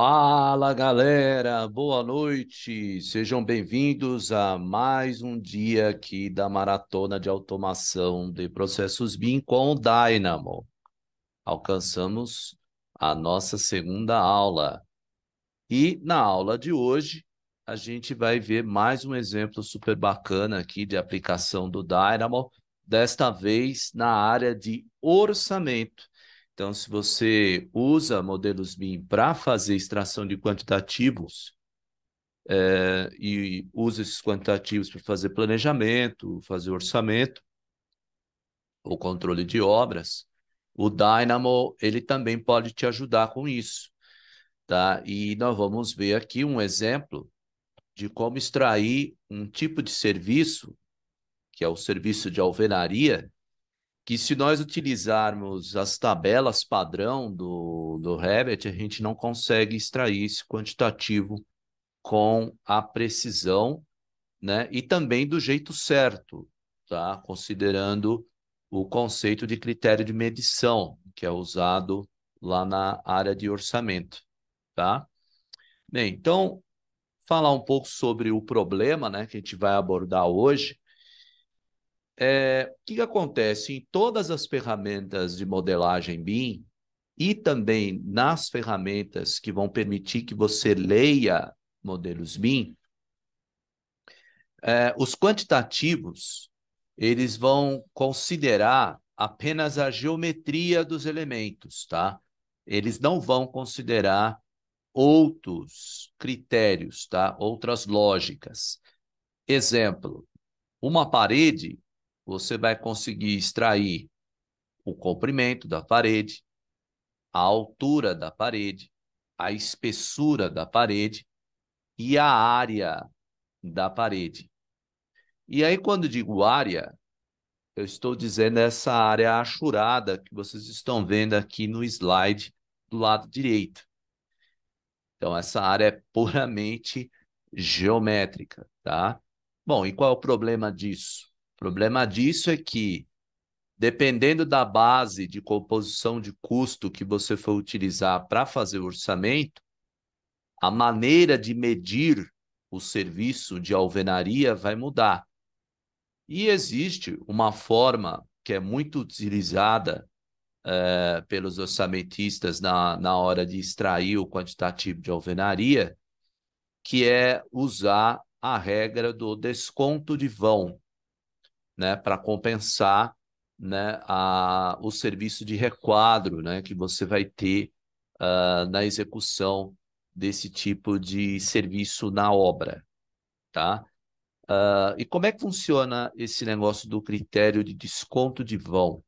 Fala galera, boa noite, sejam bem-vindos a mais um dia aqui da Maratona de Automação de Processos BIM com o Dynamo. Alcançamos a nossa segunda aula e na aula de hoje a gente vai ver mais um exemplo super bacana aqui de aplicação do Dynamo, desta vez na área de orçamento. Então, se você usa modelos BIM para fazer extração de quantitativos e usa esses quantitativos para fazer planejamento, fazer orçamento ou controle de obras, o Dynamo ele também pode te ajudar com isso, tá? E nós vamos ver aqui um exemplo de como extrair um tipo de serviço, que é o serviço de alvenaria, que se nós utilizarmos as tabelas padrão do Revit, a gente não consegue extrair esse quantitativo com a precisão, né? E também do jeito certo, tá? Considerando o conceito de critério de medição, que é usado lá na área de orçamento, tá? Bem, então, falar um pouco sobre o problema, né, que a gente vai abordar hoje. O que que acontece em todas as ferramentas de modelagem BIM e também nas ferramentas que vão permitir que você leia modelos BIM, os quantitativos, eles vão considerar apenas a geometria dos elementos, tá? Eles não vão considerar outros critérios, tá? Outras lógicas. Exemplo, uma parede, você vai conseguir extrair o comprimento da parede, a altura da parede, a espessura da parede e a área da parede. E aí, quando digo área, eu estou dizendo essa área achurada que vocês estão vendo aqui no slide do lado direito. Então, essa área é puramente geométrica, tá? Bom, e qual é o problema disso? O problema disso é que, dependendo da base de composição de custo que você for utilizar para fazer o orçamento, a maneira de medir o serviço de alvenaria vai mudar. E existe uma forma que é muito utilizada pelos orçamentistas na hora de extrair o quantitativo de alvenaria, que é usar a regra do desconto de vão, né, para compensar, né, o serviço de requadro, né, que você vai ter na execução desse tipo de serviço na obra, tá? E como é que funciona esse negócio do critério de desconto de vão?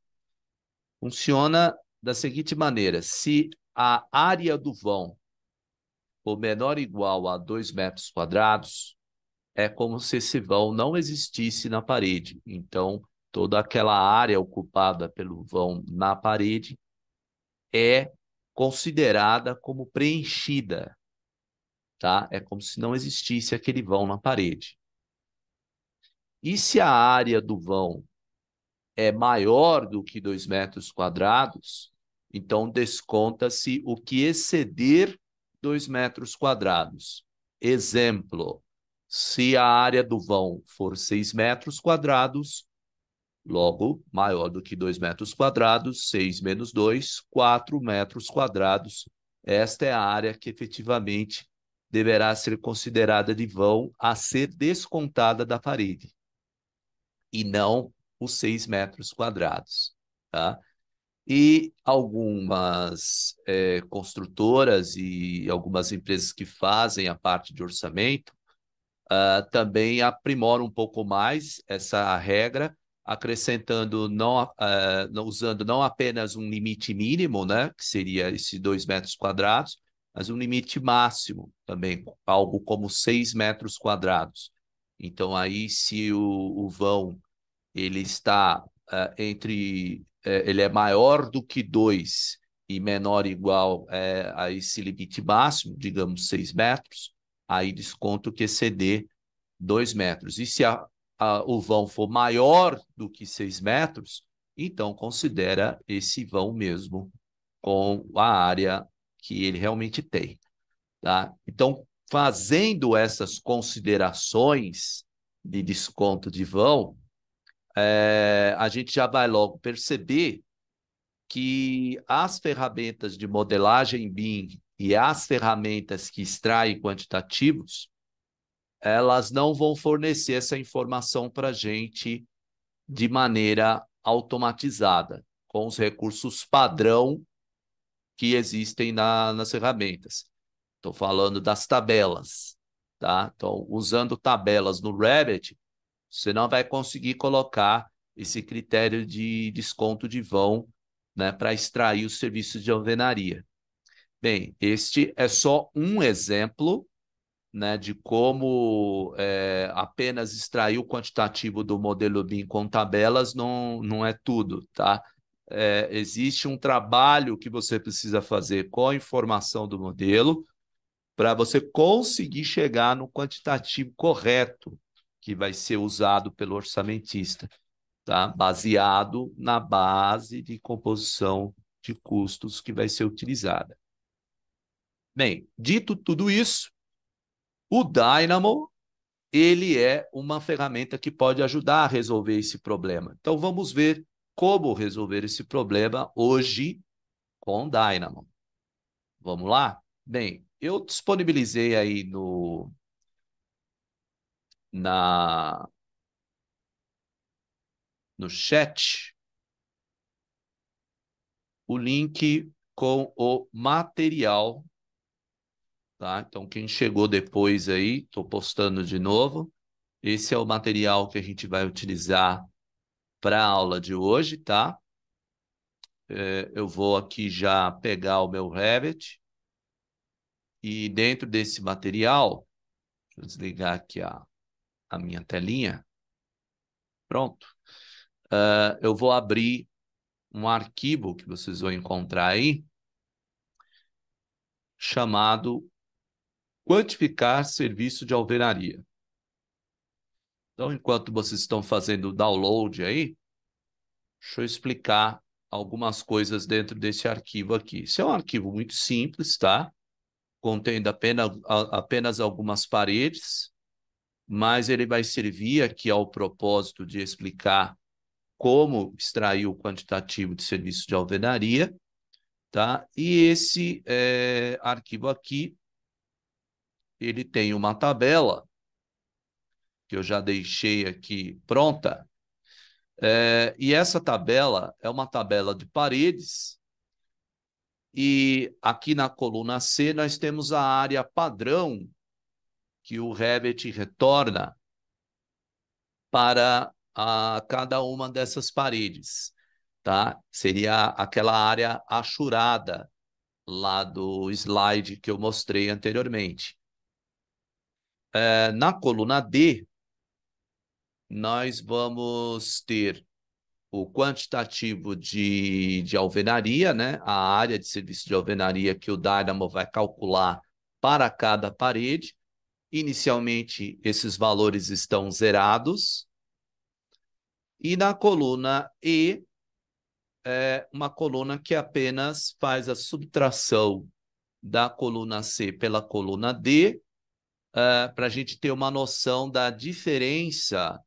Funciona da seguinte maneira: se a área do vão for menor ou igual a 2 metros quadrados, é como se esse vão não existisse na parede. Então, toda aquela área ocupada pelo vão na parede é considerada como preenchida, tá? É como se não existisse aquele vão na parede. E se a área do vão é maior do que 2 metros quadrados, então desconta-se o que exceder 2 metros quadrados. Exemplo, se a área do vão for 6 metros quadrados, logo, maior do que 2 metros quadrados, 6 menos 2, 4 metros quadrados. Esta é a área que efetivamente deverá ser considerada de vão a ser descontada da parede, e não os 6 metros quadrados, tá? E algumas construtoras e algumas empresas que fazem a parte de orçamento também aprimoram um pouco mais essa regra, acrescentando, usando não apenas um limite mínimo, né, que seria esses 2 metros quadrados, mas um limite máximo também, algo como 6 metros quadrados. Então, aí, se o vão ele está ele é maior do que 2 e menor ou igual a esse limite máximo, digamos 6 metros, aí desconto que exceder 2 metros. E se o vão for maior do que 6 metros, então considera esse vão mesmo com a área que ele realmente tem. tá? Então, fazendo essas considerações de desconto de vão, a gente já vai logo perceber que as ferramentas de modelagem BIM e as ferramentas que extraem quantitativos, elas não vão fornecer essa informação para a gente de maneira automatizada, com os recursos padrão que existem nas ferramentas. Estou falando das tabelas, tá? Então, usando tabelas no Revit, você não vai conseguir colocar esse critério de desconto de vão, né, para extrair os serviços de alvenaria. Bem, este é só um exemplo, né, de como apenas extrair o quantitativo do modelo BIM com tabelas não é tudo, tá? Existe um trabalho que você precisa fazer com a informação do modelo para você conseguir chegar no quantitativo correto que vai ser usado pelo orçamentista, tá? Baseado na base de composição de custos que vai ser utilizada. Bem, dito tudo isso, o Dynamo ele é uma ferramenta que pode ajudar a resolver esse problema. Então vamos ver como resolver esse problema hoje com o Dynamo. Vamos lá? Bem, eu disponibilizei aí na, no chat o link com o material, tá? Então, quem chegou depois aí, estou postando de novo. Esse é o material que a gente vai utilizar para a aula de hoje, tá? Eu vou aqui já pegar o meu Revit e dentro desse material, deixa eu desligar aqui a minha telinha. Pronto. Eu vou abrir um arquivo que vocês vão encontrar aí, chamado Quantificar Serviço de Alvenaria. Então, enquanto vocês estão fazendo o download aí, deixa eu explicar algumas coisas dentro desse arquivo aqui. Esse é um arquivo muito simples, tá? Contendo apenas algumas paredes, mas ele vai servir aqui ao propósito de explicar como extrair o quantitativo de serviço de alvenaria, tá? E esse arquivo aqui, ele tem uma tabela que eu já deixei aqui pronta, e essa tabela é uma tabela de paredes, e aqui na coluna C nós temos a área padrão que o Revit retorna para cada uma dessas paredes, tá? Seria aquela área achurada lá do slide que eu mostrei anteriormente. Na coluna D, nós vamos ter o quantitativo de alvenaria, né? A área de serviço de alvenaria que o Dynamo vai calcular para cada parede. Inicialmente, esses valores estão zerados. E na coluna E, uma coluna que apenas faz a subtração da coluna C pela coluna D, para a gente ter uma noção da diferença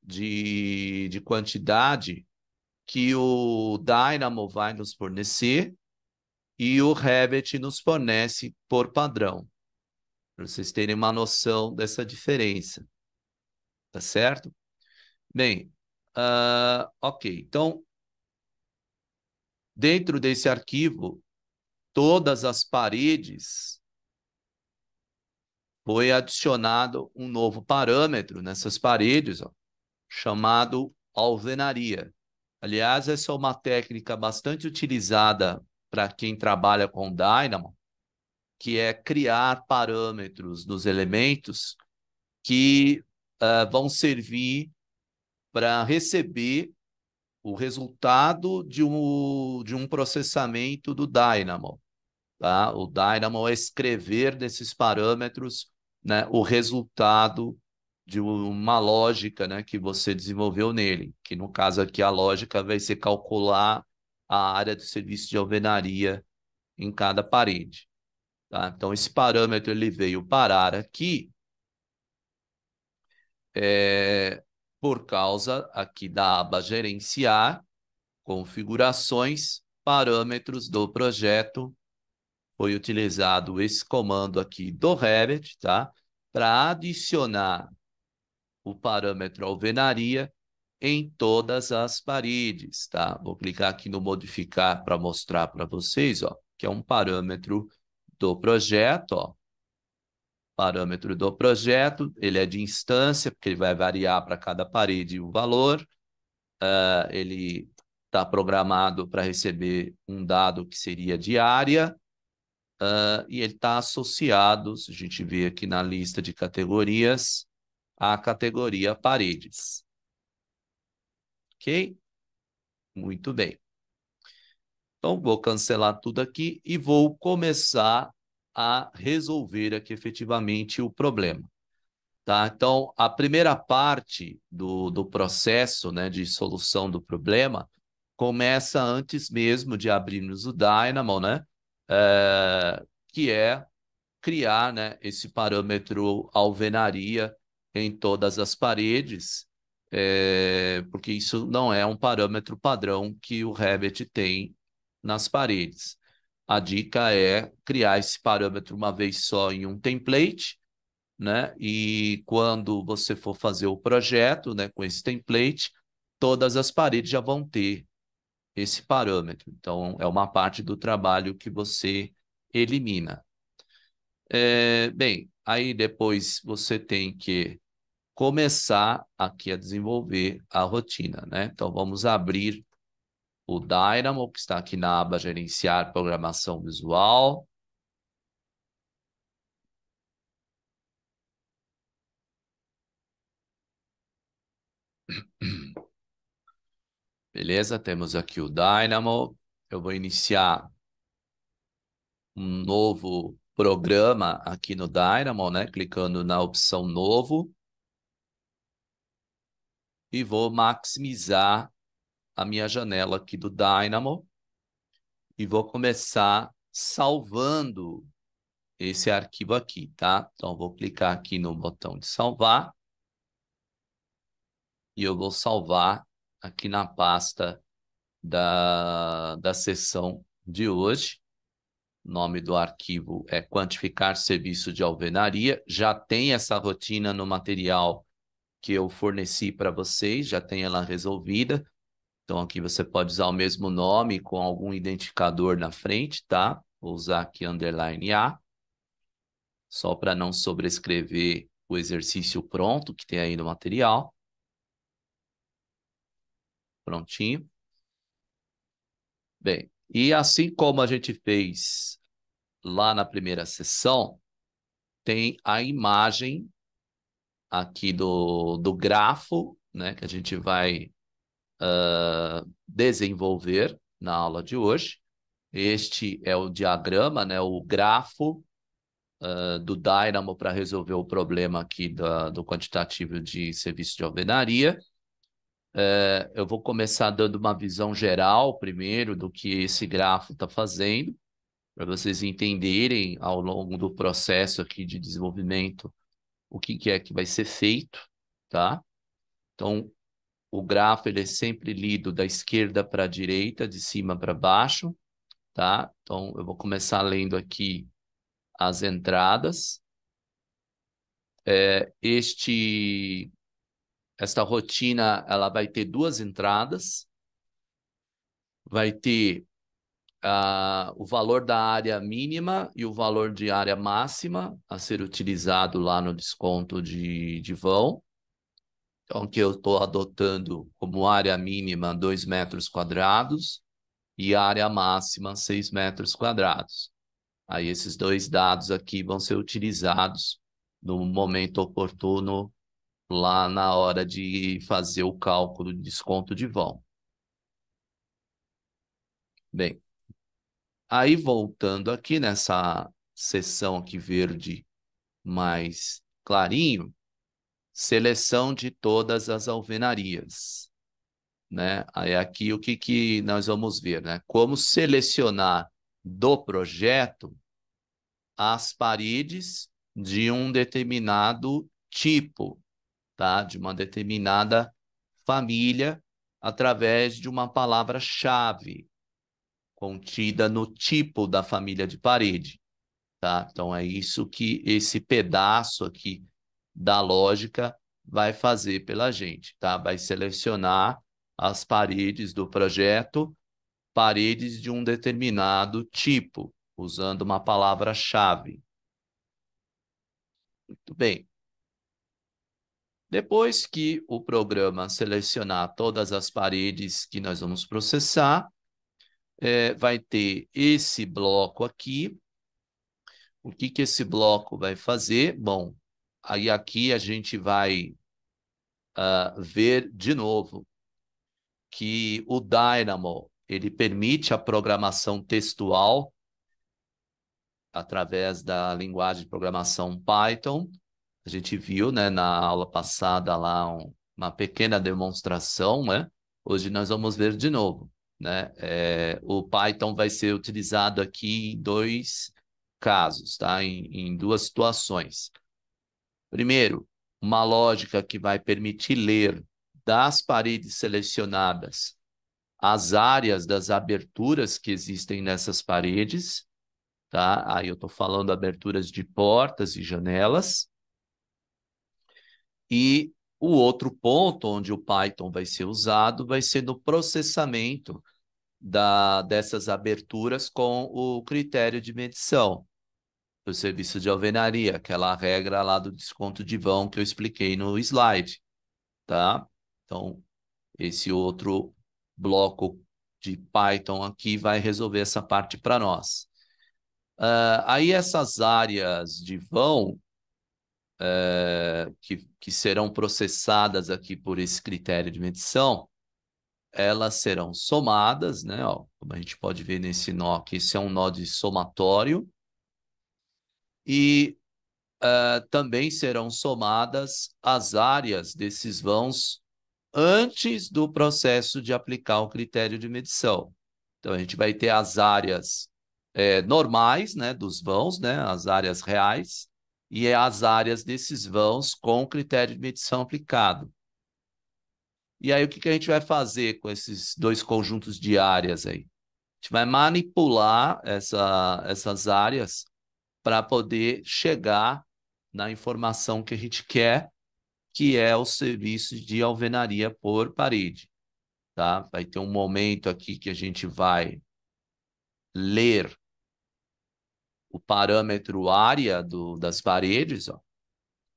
de quantidade que o Dynamo vai nos fornecer e o Revit nos fornece por padrão, para vocês terem uma noção dessa diferença, tá certo? Bem, ok, então, dentro desse arquivo, todas as paredes foi adicionado um novo parâmetro nessas paredes, ó, chamado alvenaria. Aliás, essa é uma técnica bastante utilizada para quem trabalha com Dynamo, que é criar parâmetros nos elementos que vão servir para receber o resultado de um processamento do Dynamo. Tá? O Dynamo é escrever desses parâmetros, né, o resultado de uma lógica, né, que você desenvolveu nele, que no caso aqui a lógica vai ser calcular a área do serviço de alvenaria em cada parede. Tá? Então, esse parâmetro ele veio parar aqui por causa aqui da aba gerenciar, configurações, parâmetros do projeto. Foi utilizado esse comando aqui do Revit, tá? Para adicionar o parâmetro alvenaria em todas as paredes, tá? Vou clicar aqui no modificar para mostrar para vocês, ó, que é um parâmetro do projeto, ó. Parâmetro do projeto, ele é de instância, porque ele vai variar para cada parede o valor. Ele está programado para receber um dado que seria de área, e ele está associado, se a gente vê aqui na lista de categorias, à categoria paredes. Ok? Muito bem. Então, vou cancelar tudo aqui e vou começar a resolver aqui efetivamente o problema. Tá? Então, a primeira parte do processo, né, de solução do problema começa antes mesmo de abrirmos o Dynamo, né, que é criar, né, esse parâmetro alvenaria em todas as paredes, porque isso não é um parâmetro padrão que o Revit tem nas paredes. A dica é criar esse parâmetro uma vez só em um template, né? E quando você for fazer o projeto, né, com esse template, todas as paredes já vão ter esse parâmetro. Então, é uma parte do trabalho que você elimina. Bem, aí depois você tem que começar aqui a desenvolver a rotina, né? Então, vamos abrir o Dynamo, que está aqui na aba Gerenciar Programação Visual. Beleza? Temos aqui o Dynamo. Eu vou iniciar um novo programa aqui no Dynamo, né? Clicando na opção Novo. E vou maximizar a minha janela aqui do Dynamo. E vou começar salvando esse arquivo aqui, tá? Então, vou clicar aqui no botão de salvar. E eu vou salvar aqui na pasta da sessão de hoje. O nome do arquivo é quantificar serviço de alvenaria. Já tem essa rotina no material que eu forneci para vocês, já tem ela resolvida. Então aqui você pode usar o mesmo nome com algum identificador na frente, tá? Vou usar aqui underline A, só para não sobrescrever o exercício pronto que tem aí no material. Prontinho. Bem, e assim como a gente fez lá na primeira sessão, tem a imagem aqui do grafo, né, que a gente vai desenvolver na aula de hoje. Este é o diagrama, né, o grafo do Dynamo para resolver o problema aqui do quantitativo de serviço de alvenaria. Eu vou começar dando uma visão geral primeiro do que esse grafo está fazendo, para vocês entenderem ao longo do processo aqui de desenvolvimento o que é que vai ser feito, tá? Então, o grafo ele é sempre lido da esquerda para a direita, de cima para baixo, tá? Então, eu vou começar lendo aqui as entradas. Esta rotina ela vai ter duas entradas. Vai ter o valor da área mínima e o valor de área máxima a ser utilizado lá no desconto de vão. Então, que eu estou adotando como área mínima 2 metros quadrados e área máxima 6 metros quadrados. Aí esses dois dados aqui vão ser utilizados no momento oportuno lá na hora de fazer o cálculo de desconto de vão. Bem, aí voltando aqui nessa seção aqui verde mais clarinho, seleção de todas as alvenarias, né? Aí aqui o que nós vamos ver, né? Como selecionar do projeto as paredes de um determinado tipo, tá? De uma determinada família, através de uma palavra-chave contida no tipo da família de parede, tá? Então é isso que esse pedaço aqui da lógica vai fazer pela gente, tá? Vai selecionar as paredes do projeto, paredes de um determinado tipo, usando uma palavra-chave. Muito bem. Depois que o programa selecionar todas as paredes que nós vamos processar, vai ter esse bloco aqui. O que que esse bloco vai fazer? Bom, aí aqui a gente vai ver de novo que o Dynamo ele permite a programação textual através da linguagem de programação Python. A gente viu, né, na aula passada lá uma pequena demonstração, né? Hoje nós vamos ver de novo, né? O Python vai ser utilizado aqui em dois casos, tá? Em duas situações. Primeiro, uma lógica que vai permitir ler das paredes selecionadas as áreas das aberturas que existem nessas paredes, tá? Aí eu estou falando aberturas de portas e janelas. E o outro ponto onde o Python vai ser usado vai ser no processamento dessas aberturas com o critério de medição do serviço de alvenaria, aquela regra lá do desconto de vão que eu expliquei no slide, tá? Então, esse outro bloco de Python aqui vai resolver essa parte para nós. Aí essas áreas de vão que serão processadas aqui por esse critério de medição, elas serão somadas, né? Ó, como a gente pode ver nesse nó aqui, esse é um nó de somatório, e também serão somadas as áreas desses vãos antes do processo de aplicar o critério de medição. Então, a gente vai ter as áreas normais, né, dos vãos, né, as áreas reais, e as áreas desses vãos com o critério de medição aplicado. E aí, o que que a gente vai fazer com esses dois conjuntos de áreas aí? A gente vai manipular essas áreas para poder chegar na informação que a gente quer, que é o serviço de alvenaria por parede, tá? Vai ter um momento aqui que a gente vai ler o parâmetro área das paredes, ó.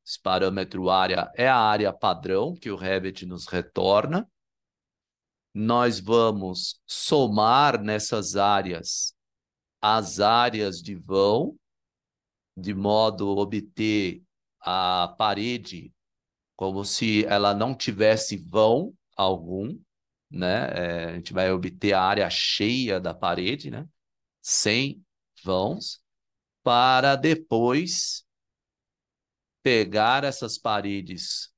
Esse parâmetro área é a área padrão que o Revit nos retorna. Nós vamos somar nessas áreas as áreas de vão, de modo a obter a parede como se ela não tivesse vão algum, né? A gente vai obter a área cheia da parede, né? Sem vãos, para depois pegar essas paredes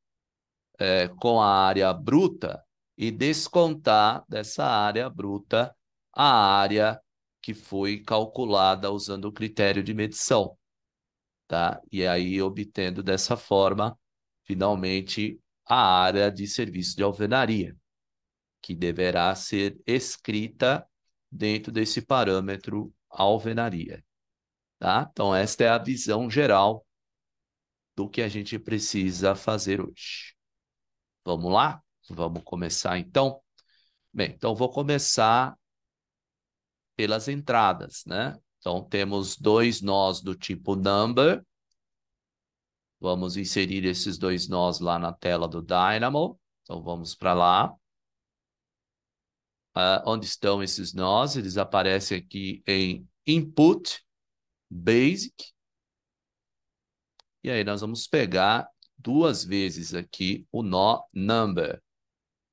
com a área bruta e descontar dessa área bruta a área que foi calculada usando o critério de medição, tá? E aí obtendo dessa forma, finalmente, a área de serviço de alvenaria, que deverá ser escrita dentro desse parâmetro alvenaria, tá? Então, esta é a visão geral do que a gente precisa fazer hoje. Vamos lá? Vamos começar então? Bem, então vou começar pelas entradas, né? Então temos dois nós do tipo number. Vamos inserir esses dois nós lá na tela do Dynamo. Então vamos para lá. Onde estão esses nós? Eles aparecem aqui em Input, Basic. E aí nós vamos pegar duas vezes aqui o nó Number.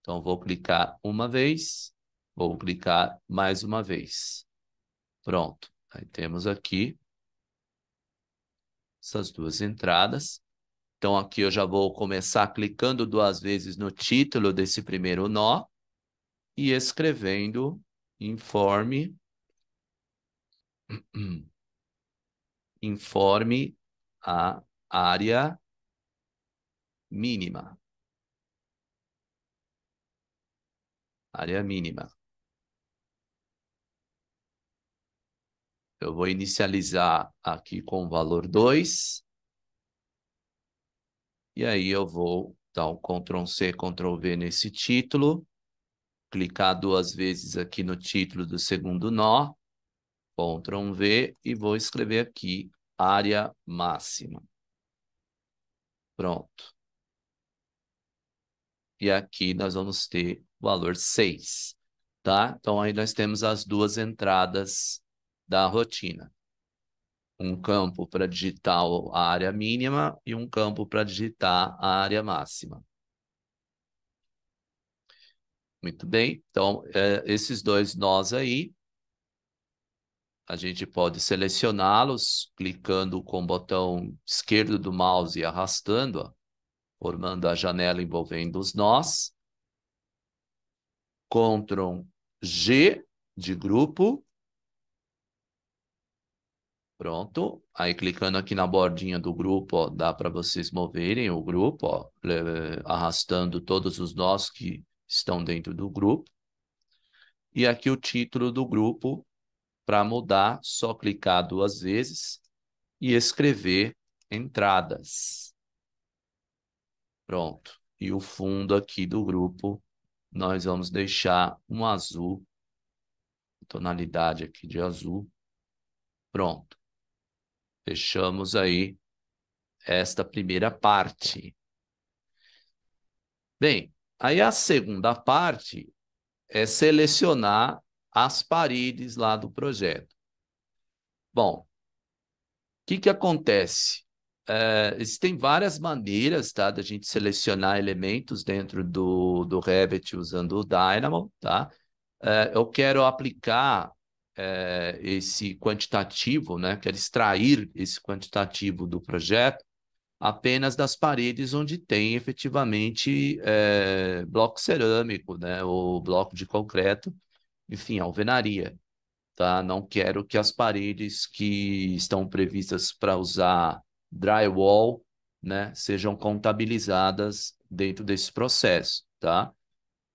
Então vou clicar uma vez, vou clicar mais uma vez. Pronto. Aí temos aqui essas duas entradas. Então aqui eu já vou começar clicando duas vezes no título desse primeiro nó e escrevendo informe informe a área mínima. Área mínima. Eu vou inicializar aqui com o valor 2. E aí eu vou dar um Ctrl+C, Ctrl+V nesse título. Clicar 2 vezes aqui no título do segundo nó. Ctrl+V e vou escrever aqui área máxima. Pronto. E aqui nós vamos ter o valor 6. Tá? Então aí nós temos as duas entradas da rotina. Um campo para digitar a área mínima e um campo para digitar a área máxima. Muito bem, então esses dois nós aí, a gente pode selecioná-los clicando com o botão esquerdo do mouse e arrastando, ó, formando a janela envolvendo os nós. Ctrl+G de grupo. Pronto. Aí clicando aqui na bordinha do grupo, ó, dá para vocês moverem o grupo, ó, arrastando todos os nós que estão dentro do grupo. E aqui o título do grupo, para mudar, só clicar 2 vezes e escrever entradas. Pronto. E o fundo aqui do grupo, nós vamos deixar um azul, tonalidade aqui de azul. Pronto. Fechamos aí esta primeira parte. Bem, aí a segunda parte é selecionar as paredes lá do projeto. Bom, o que acontece? Existem várias maneiras, tá, da gente selecionar elementos dentro do Revit usando o Dynamo, tá? Eu quero aplicar esse quantitativo, né? Quero extrair esse quantitativo do projeto apenas das paredes onde tem efetivamente bloco cerâmico, né? Ou bloco de concreto, enfim, alvenaria. Tá? Não quero que as paredes que estão previstas para usar drywall, né, sejam contabilizadas dentro desse processo, tá?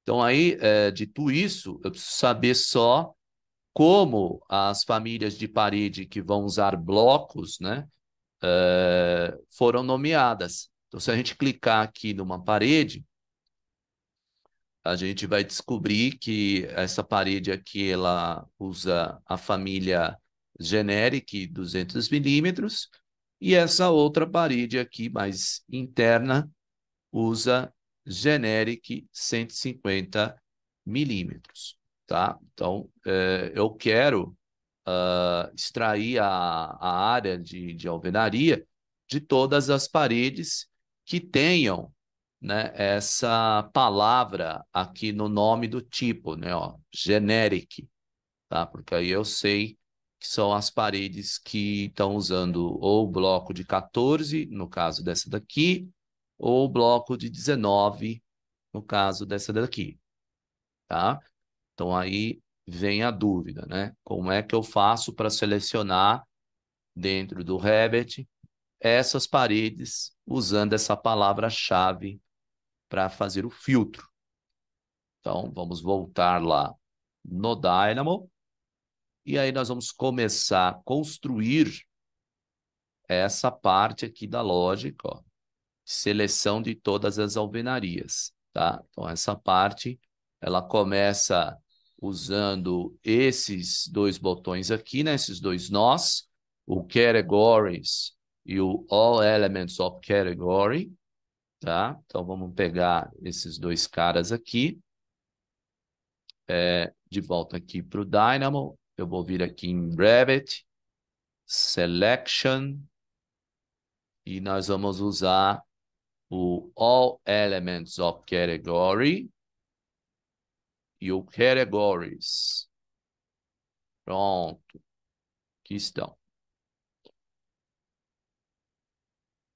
Então aí, dito isso, eu preciso saber só como as famílias de parede que vão usar blocos, né, foram nomeadas. Então, se a gente clicar aqui numa parede, a gente vai descobrir que essa parede aqui, ela usa a família Generic 200 milímetros, e essa outra parede aqui, mais interna, usa Generic 150 milímetros, tá? Então, eu quero extrair a área de alvenaria de todas as paredes que tenham, né, essa palavra aqui no nome do tipo, né, ó, generic, tá? Porque aí eu sei que são as paredes que estão usando ou o bloco de 14, no caso dessa daqui, ou o bloco de 19, no caso dessa daqui, tá? Então aí vem a dúvida, né? Como é que eu faço para selecionar dentro do Revit essas paredes usando essa palavra-chave para fazer o filtro? Então, vamos voltar lá no Dynamo. E aí nós vamos começar a construir essa parte aqui da lógica, ó, seleção de todas as alvenarias, tá? Então, essa parte, ela começa usando esses dois botões aqui, né? Esses dois nós, o Categories e o All Elements of Category, tá? Então, vamos pegar esses dois caras aqui, de volta aqui para o Dynamo. Eu vou vir aqui em Revit, Selection, e nós vamos usar o All Elements of Category e o Categories. Pronto, aqui estão.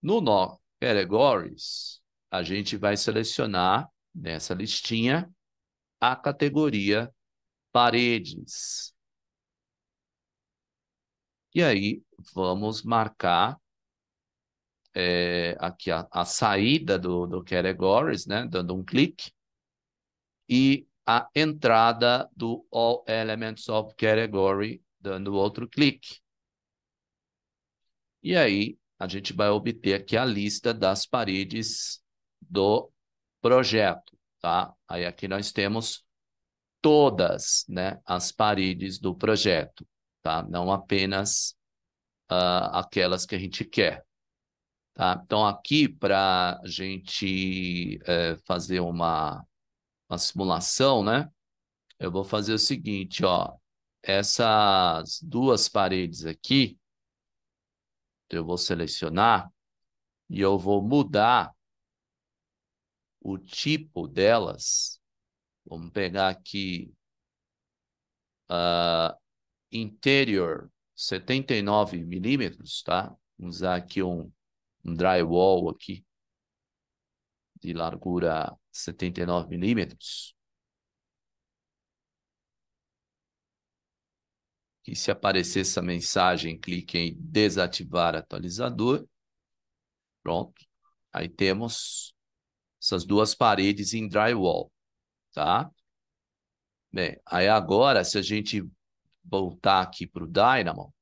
No nó Categories, a gente vai selecionar nessa listinha a categoria Paredes. E aí, vamos marcar aqui a saída do categories, né? Dando um clique. E a entrada do All Elements of Category, dando outro clique. E aí, a gente vai obter aqui a lista das paredes do projeto, tá? Aí aqui nós temos todas, né, as paredes do projeto, tá? Não apenas aquelas que a gente quer, tá? Então, aqui, para a gente fazer uma simulação, né? Eu vou fazer o seguinte, ó. Essas duas paredes aqui, eu vou selecionar e eu vou mudar o tipo delas. Vamos pegar aqui interior 79 milímetros, tá? Vamos usar aqui um drywall aqui de largura 79 milímetros. E se aparecer essa mensagem, clique em desativar atualizador. Pronto. Aí temos essas duas paredes em drywall, tá? Bem, aí agora, se a gente voltar aqui para o Dynamo,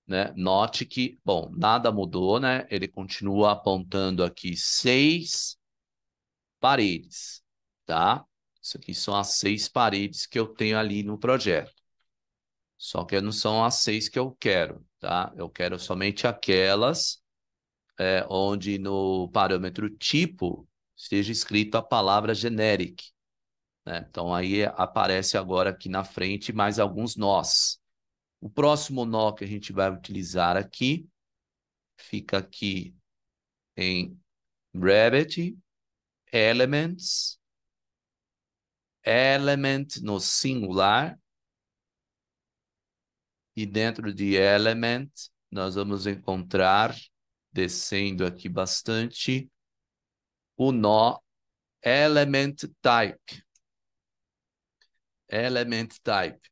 né? Note que, bom, nada mudou, né? Ele continua apontando aqui 6 paredes, tá? Isso aqui são as 6 paredes que eu tenho ali no projeto. Só que não são as 6 que eu quero, tá? Eu quero somente aquelas onde no parâmetro tipo esteja escrito a palavra generic, né? Então aí aparece agora aqui na frente mais alguns nós. O próximo nó que a gente vai utilizar aqui fica aqui em Revit, Elements, Element no singular, e dentro de Element nós vamos encontrar, descendo aqui bastante, o nó Element Type. Element Type.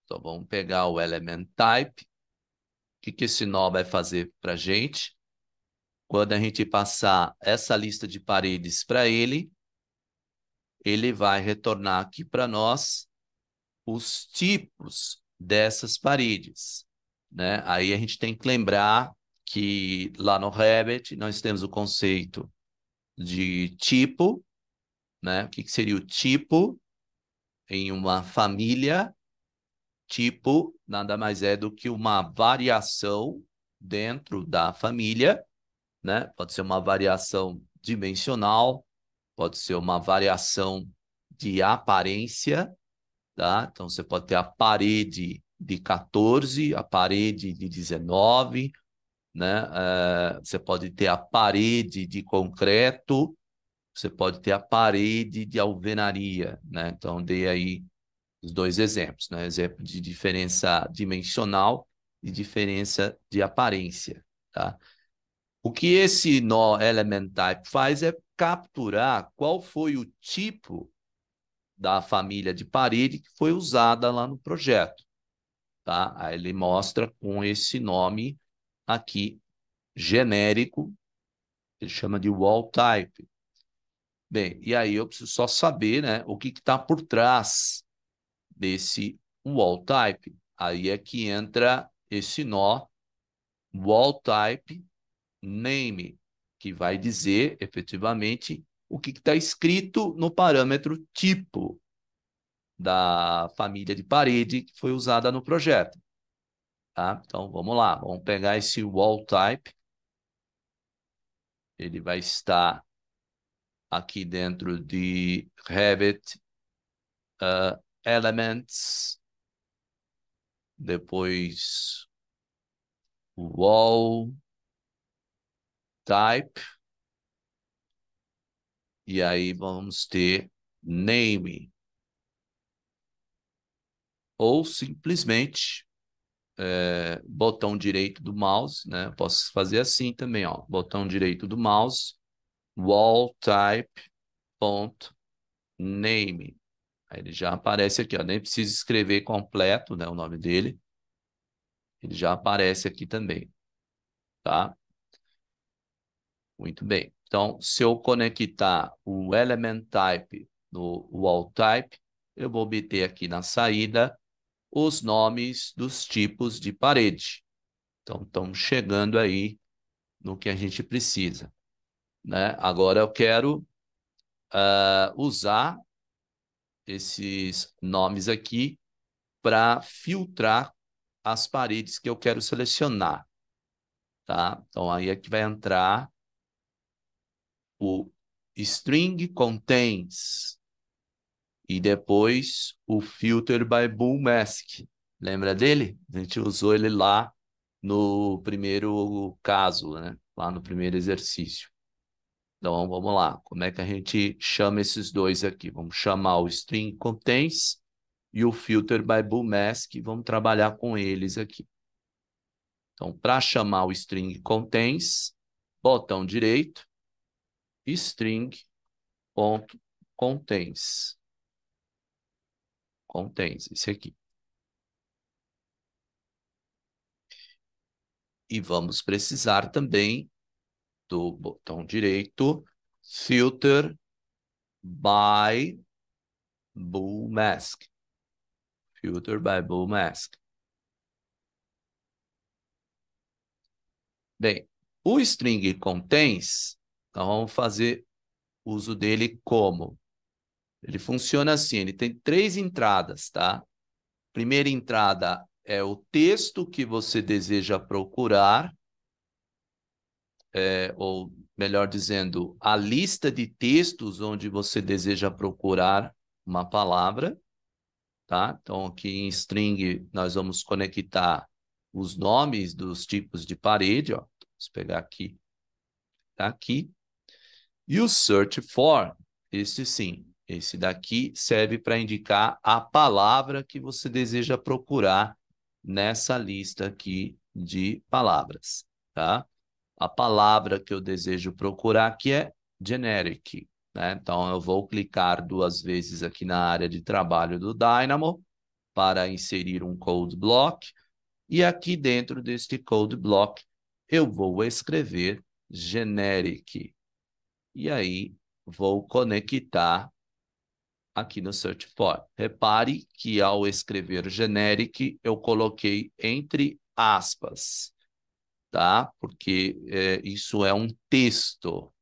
Então vamos pegar o Element Type. O que esse nó vai fazer para a gente? Quando a gente passar essa lista de paredes para ele, ele vai retornar aqui para nós os tipos dessas paredes, né? Aí a gente tem que lembrar que lá no Revit nós temos o conceito de tipo, né? O que seria o tipo em uma família? Tipo nada mais é do que uma variação dentro da família, né? Pode ser uma variação dimensional, pode ser uma variação de aparência, tá? Então, você pode ter a parede de 14, a parede de 19, né? Você pode ter a parede de concreto, você pode ter a parede de alvenaria, né? Então, dei aí os dois exemplos, né? Exemplo de diferença dimensional e diferença de aparência, tá? O que esse nó element type faz é capturar qual foi o tipo da família de parede que foi usada lá no projeto, tá? Aí ele mostra com esse nome aqui, genérico, ele chama de wall type. Bem, e aí eu preciso só saber, né, o que está por trás desse wall type. Aí é que entra esse nó wall type name, que vai dizer efetivamente o que está escrito no parâmetro tipo da família de parede que foi usada no projeto. Tá? Então, vamos lá. Vamos pegar esse wall type. Ele vai estar aqui dentro de Revit Elements. Depois, wall type. E aí vamos ter name. Ou simplesmente botão direito do mouse, né? Posso fazer assim também, ó. Botão direito do mouse, wall type, ponto, name. Aí ele já aparece aqui, ó. Nem precisa escrever completo, né, o nome dele. Ele já aparece aqui também, tá? Muito bem. Então, se eu conectar o element type no wall type, eu vou obter aqui na saída os nomes dos tipos de parede. Então, estamos chegando aí no que a gente precisa, né? Agora eu quero usar esses nomes aqui para filtrar as paredes que eu quero selecionar, tá? Então, aí é que vai entrar o string contains e depois o filter by bool mask. Lembra dele? A gente usou ele lá no primeiro caso, né? Lá no primeiro exercício. Então, vamos lá. Como é que a gente chama esses dois aqui? Vamos chamar o string contains e o filter by bool mask. Vamos trabalhar com eles aqui. Então, para chamar o string contains, botão direito, string.contains. Contains, esse aqui. E vamos precisar também do botão direito, filter by bool mask. Filter by bool mask. Bem, o string contains, então vamos fazer uso dele como? Ele funciona assim, ele tem 3 entradas, tá? Primeira entrada é o texto que você deseja procurar, ou melhor dizendo, a lista de textos onde você deseja procurar uma palavra, tá? Então, aqui em string, nós vamos conectar os nomes dos tipos de parede, ó. Vamos pegar aqui, tá aqui. E o search for, esse sim, esse daqui serve para indicar a palavra que você deseja procurar nessa lista aqui de palavras, tá? A palavra que eu desejo procurar aqui é generic, né? Então, eu vou clicar 2 vezes aqui na área de trabalho do Dynamo para inserir um code block. E aqui dentro deste code block, eu vou escrever generic. E aí, vou conectar aqui no Search For. Repare que ao escrever generic, eu coloquei entre aspas, tá? Porque isso é um texto.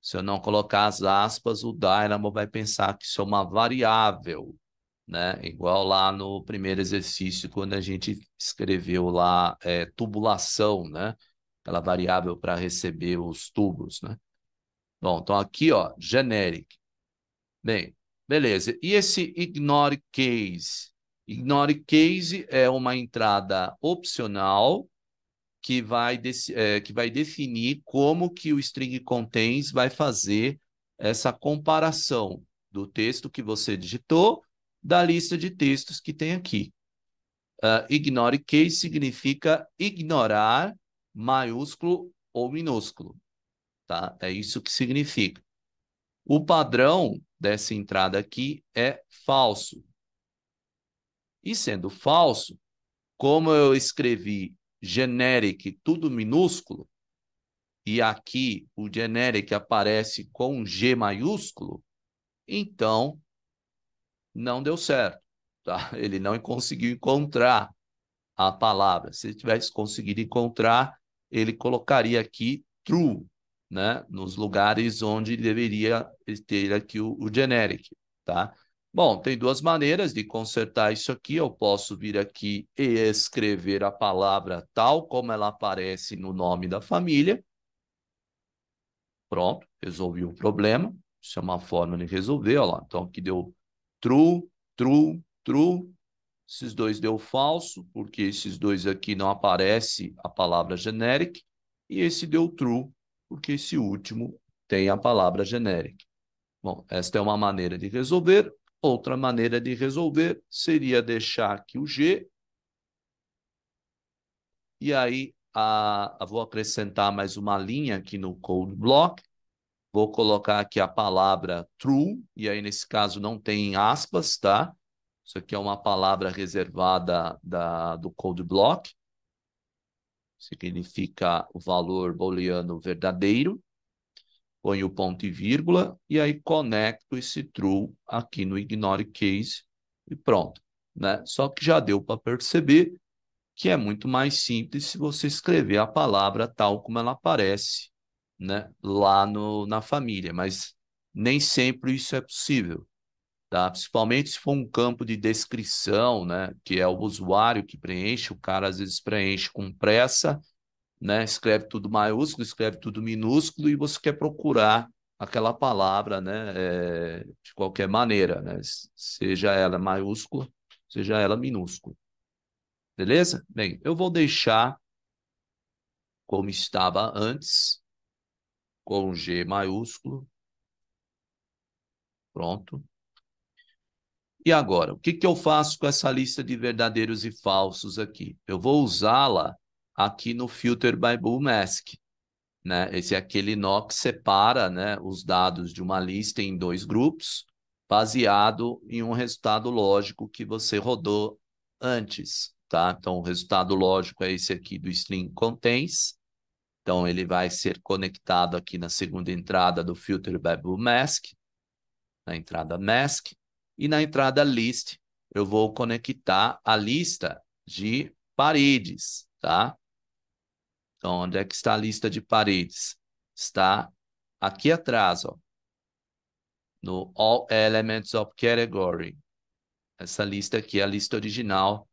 Se eu não colocar as aspas, o Dynamo vai pensar que isso é uma variável, né? Igual lá no primeiro exercício, quando a gente escreveu lá tubulação, né? Aquela variável para receber os tubos, né? Bom, então aqui, ó, generic. Bem, beleza. E esse ignore case? Ignore case é uma entrada opcional que vai definir como que o string contains vai fazer essa comparação do texto que você digitou da lista de textos que tem aqui. Ignore case significa ignorar maiúsculo ou minúsculo, tá? É isso que significa. O padrão dessa entrada aqui é falso. E sendo falso, como eu escrevi generic tudo minúsculo, e aqui o generic aparece com um G maiúsculo, então não deu certo, tá? Ele não conseguiu encontrar a palavra. Se ele tivesse conseguido encontrar, ele colocaria aqui true, né? Nos lugares onde deveria ter aqui o generic, tá? Bom, tem 2 maneiras de consertar isso aqui. Eu posso vir aqui e escrever a palavra tal como ela aparece no nome da família. Pronto, resolvi o problema. Isso é uma forma de resolver, ó lá. Então, aqui deu true, true, true. Esses dois deu falso, porque esses dois aqui não aparece a palavra generic. E esse deu true, porque esse último tem a palavra generic. Bom, esta é uma maneira de resolver. Outra maneira de resolver seria deixar aqui o G. E aí, vou acrescentar mais uma linha aqui no code block. Vou colocar aqui a palavra true, e aí nesse caso não tem aspas, tá? Isso aqui é uma palavra reservada do code block. significa o valor booleano verdadeiro, ponho o ponto e vírgula, e aí conecto esse true aqui no ignore case e pronto, né? Só que já deu para perceber que é muito mais simples se você escrever a palavra tal como ela aparece, né, lá na família, mas nem sempre isso é possível, tá? Principalmente se for um campo de descrição, né, que é o usuário que preenche, o cara às vezes preenche com pressa, né, escreve tudo maiúsculo, escreve tudo minúsculo e você quer procurar aquela palavra, né, de qualquer maneira, né, seja ela maiúscula, seja ela minúscula. Beleza? Bem, eu vou deixar como estava antes, com G maiúsculo. Pronto. E agora, o que que eu faço com essa lista de verdadeiros e falsos aqui? Eu vou usá-la aqui no Filter by Bool Mask, né? Esse é aquele nó que separa, né, os dados de uma lista em dois grupos, baseado em um resultado lógico que você rodou antes, tá? Então, o resultado lógico é esse aqui do string contains. Então, ele vai ser conectado aqui na segunda entrada do Filter by Bool Mask, na entrada mask, e na entrada list eu vou conectar a lista de paredes, tá? Então, onde é que está a lista de paredes? Está aqui atrás, ó, no All Elements of Category. Essa lista aqui é a lista original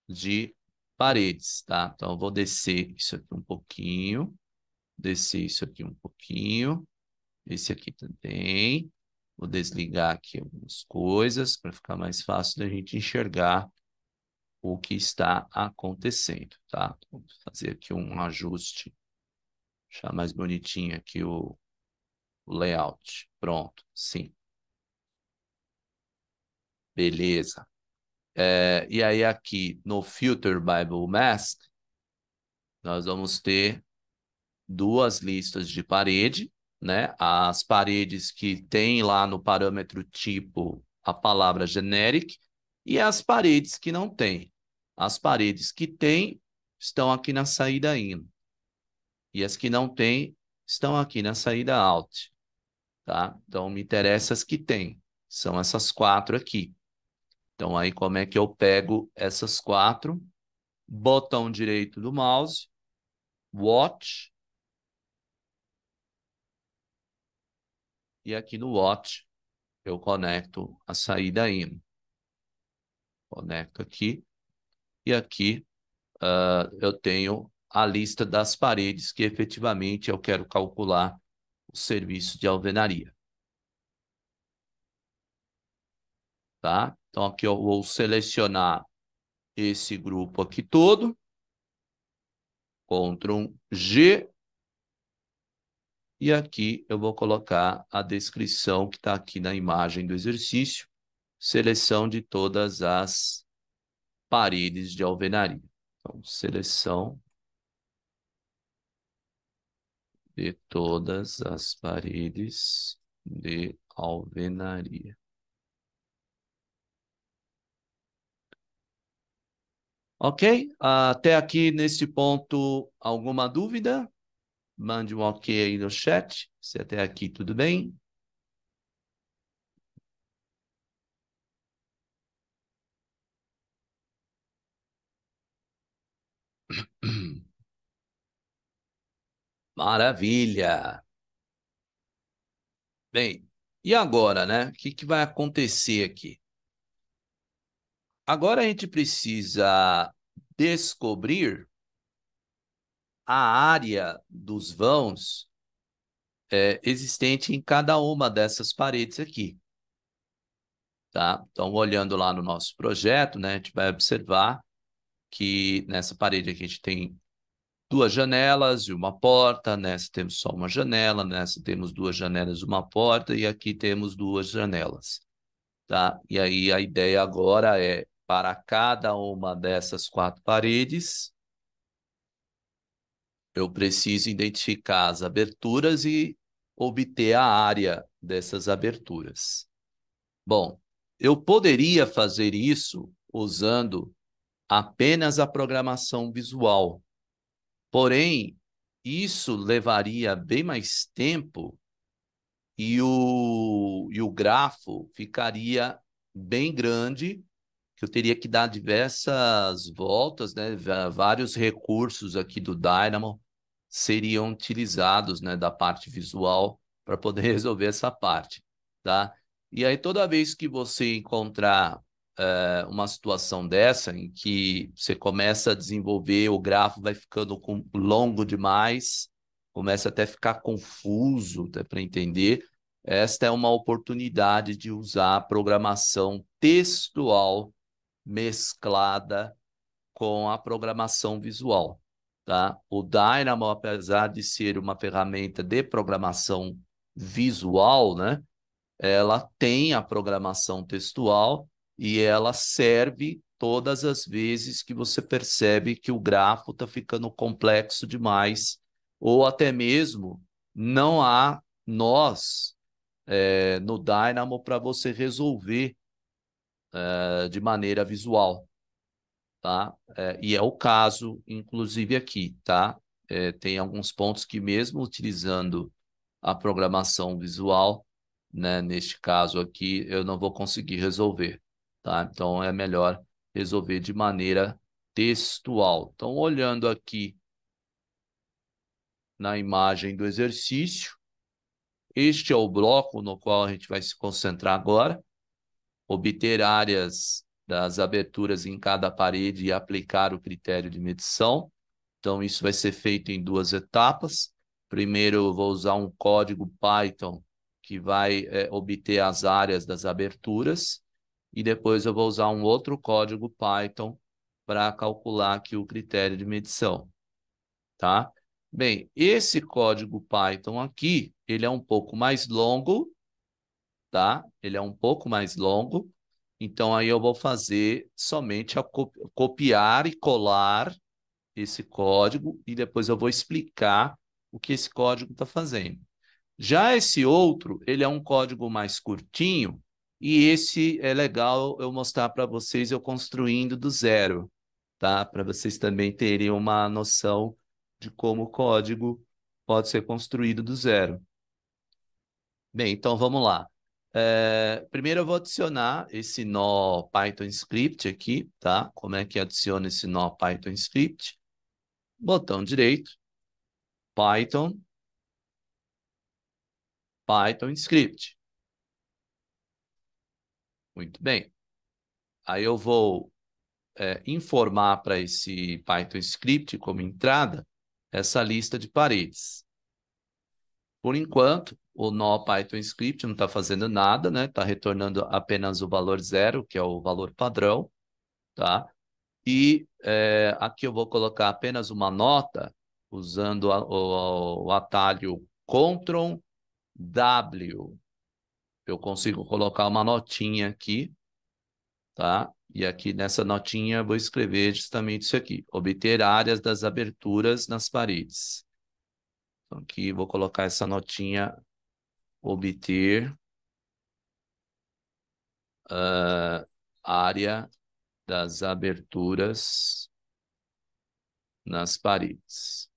de paredes, tá? Então, eu vou descer isso aqui um pouquinho, descer isso aqui um pouquinho, esse aqui também. Vou desligar aqui algumas coisas para ficar mais fácil da gente enxergar o que está acontecendo, tá? Vou fazer aqui um ajuste, deixar mais bonitinho aqui o layout. Pronto, sim. Beleza. E aí aqui no Filter Bible Mask, nós vamos ter duas listas de parede, né? As paredes que tem lá no parâmetro tipo a palavra generic e as paredes que não tem. As paredes que tem estão aqui na saída in e as que não tem estão aqui na saída out, tá? Então me interessa as que tem. São essas quatro aqui. Então aí como é que eu pego essas quatro? Botão direito do mouse, watch, e aqui no watch eu conecto a saída in. Conecto aqui. E aqui eu tenho a lista das paredes que efetivamente eu quero calcular o serviço de alvenaria. Tá? Então aqui eu vou selecionar esse grupo aqui todo. Ctrl G. E aqui eu vou colocar a descrição que está aqui na imagem do exercício. Seleção de todas as paredes de alvenaria. Então, seleção de todas as paredes de alvenaria. Ok? Até aqui nesse ponto, alguma dúvida? Mande um ok aí no chat. Se até aqui tudo bem. Maravilha. Bem, e agora, né? O que que vai acontecer aqui? Agora a gente precisa descobrir a área dos vãos existente em cada uma dessas paredes aqui, tá? Então, olhando lá no nosso projeto, né, a gente vai observar que nessa parede aqui a gente tem duas janelas e uma porta, nessa temos só uma janela, nessa temos duas janelas e uma porta, e aqui temos duas janelas, tá? E aí a ideia agora é, para cada uma dessas quatro paredes, eu preciso identificar as aberturas e obter a área dessas aberturas. Bom, eu poderia fazer isso usando apenas a programação visual, Porém, isso levaria bem mais tempo e o grafo ficaria bem grande, que eu teria que dar diversas voltas, né? Vários recursos aqui do Dynamo seriam utilizados, né, da parte visual para poder resolver essa parte, tá? E aí, toda vez que você encontrar uma situação dessa, em que você começa a desenvolver, o grafo vai ficando longo demais, começa até a ficar confuso, até para entender, esta é uma oportunidade de usar a programação textual mesclada com a programação visual, tá? O Dynamo, apesar de ser uma ferramenta de programação visual, né? Ela tem a programação textual e ela serve todas as vezes que você percebe que o grafo está ficando complexo demais, ou até mesmo não há nós no Dynamo para você resolver de maneira visual, tá? E é o caso, inclusive aqui, tá? Tem alguns pontos que mesmo utilizando a programação visual, né, neste caso aqui, eu não vou conseguir resolver, tá? Então é melhor resolver de maneira textual. Então, olhando aqui na imagem do exercício, este é o bloco no qual a gente vai se concentrar agora. Obter áreas das aberturas em cada parede e aplicar o critério de medição. Então, isso vai ser feito em duas etapas. Primeiro, eu vou usar um código Python que vai obter as áreas das aberturas, e depois eu vou usar um outro código Python para calcular aqui o critério de medição, tá? Bem, esse código Python aqui, ele é um pouco mais longo, tá? Ele é um pouco mais longo, então aí eu vou fazer somente a copiar e colar esse código e depois eu vou explicar o que esse código está fazendo. Já esse outro, ele é um código mais curtinho e esse é legal eu mostrar para vocês eu construindo do zero, tá? Para vocês também terem uma noção de como o código pode ser construído do zero. Bem, então vamos lá. Primeiro eu vou adicionar esse nó Python Script aqui, tá? Como é que adiciona esse nó Python Script? Botão direito, Python, Python Script. Muito bem. Aí eu vou informar para esse Python Script como entrada essa lista de paredes. Por enquanto, o nó Python Script não está fazendo nada, né? Está retornando apenas o valor zero, que é o valor padrão, tá? E aqui eu vou colocar apenas uma nota usando o atalho Ctrl W. Eu consigo colocar uma notinha aqui, tá? E aqui nessa notinha eu vou escrever justamente isso aqui: obter áreas das aberturas nas paredes. Então aqui vou colocar essa notinha: obter área das aberturas nas paredes.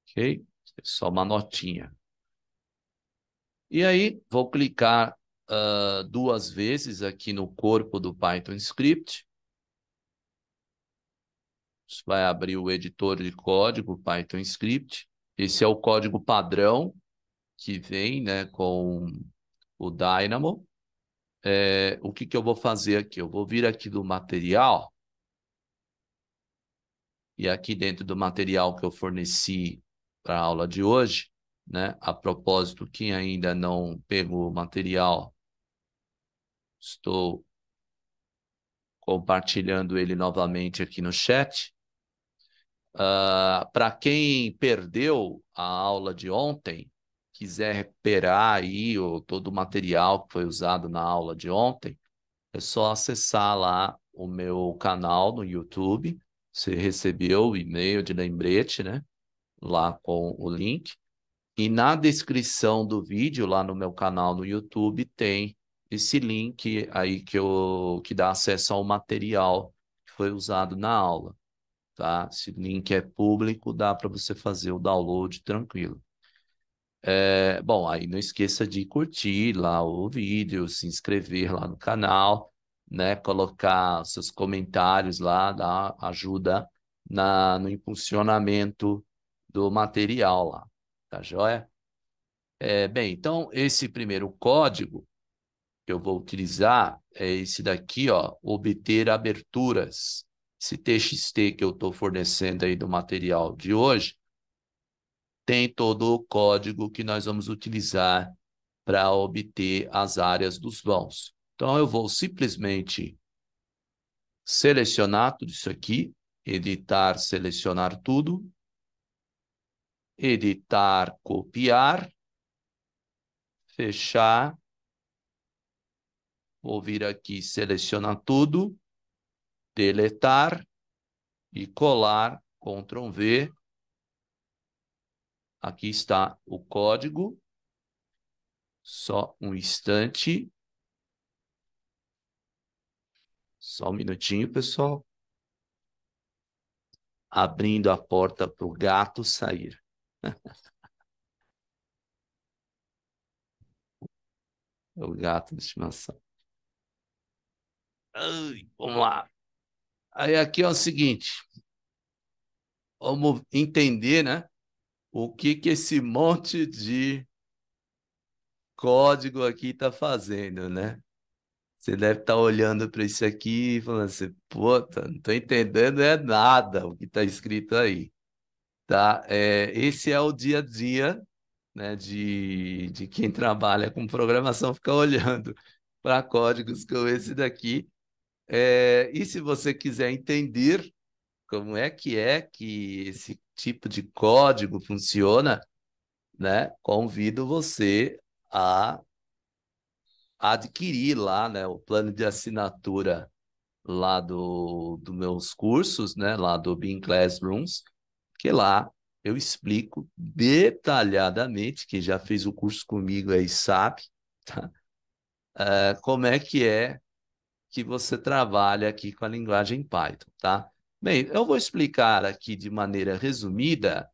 Ok? Só uma notinha. E aí, vou clicar duas vezes aqui no corpo do Python Script. Isso vai abrir o editor de código Python Script. Esse é o código padrão que vem, né, com o Dynamo. O que que eu vou fazer aqui? Eu vou vir aqui do material, e aqui dentro do material que eu forneci para a aula de hoje, né, a propósito, quem ainda não pegou o material, estou compartilhando ele novamente aqui no chat. Para quem perdeu a aula de ontem, quiser recuperar aí todo o material que foi usado na aula de ontem, é só acessar lá o meu canal no YouTube. Você recebeu o e-mail de lembrete, né? Lá com o link. E na descrição do vídeo, lá no meu canal no YouTube, tem esse link aí que dá acesso ao material que foi usado na aula, tá? Esse link é público, dá para você fazer o download tranquilo. Bom, aí não esqueça de curtir lá o vídeo, se inscrever lá no canal, né? Colocar seus comentários lá, dá ajuda no impulsionamento do material lá, tá joia? Bem, então esse primeiro código que eu vou utilizar é esse daqui, ó, obter aberturas. Esse TXT que eu estou fornecendo aí do material de hoje tem todo o código que nós vamos utilizar para obter as áreas dos vãos. Então, eu vou simplesmente selecionar tudo isso aqui, editar, selecionar tudo, editar, copiar, fechar, vou vir aqui, selecionar tudo, deletar e colar, Ctrl V. Aqui está o código. Só um instante. Só um minutinho, pessoal. Abrindo a porta para o gato sair. É o gato de estimação. Ai, vamos lá. Aí aqui é o seguinte. Vamos entender, né? O que que esse monte de código aqui está fazendo, né? Você deve estar olhando para isso aqui e falando assim, puta, não estou entendendo nada o que está escrito aí, tá? Esse é o dia a dia, né, de quem trabalha com programação, fica olhando para códigos como esse daqui. E se você quiser entender como é que esse tipo de código funciona, né, convido você a adquirir lá, né, o plano de assinatura lá do meus cursos, né, lá do Beam Classrooms, que lá eu explico detalhadamente, quem já fez o curso comigo aí sabe, tá? Como é que você trabalha aqui com a linguagem Python, tá? Bem, eu vou explicar aqui de maneira resumida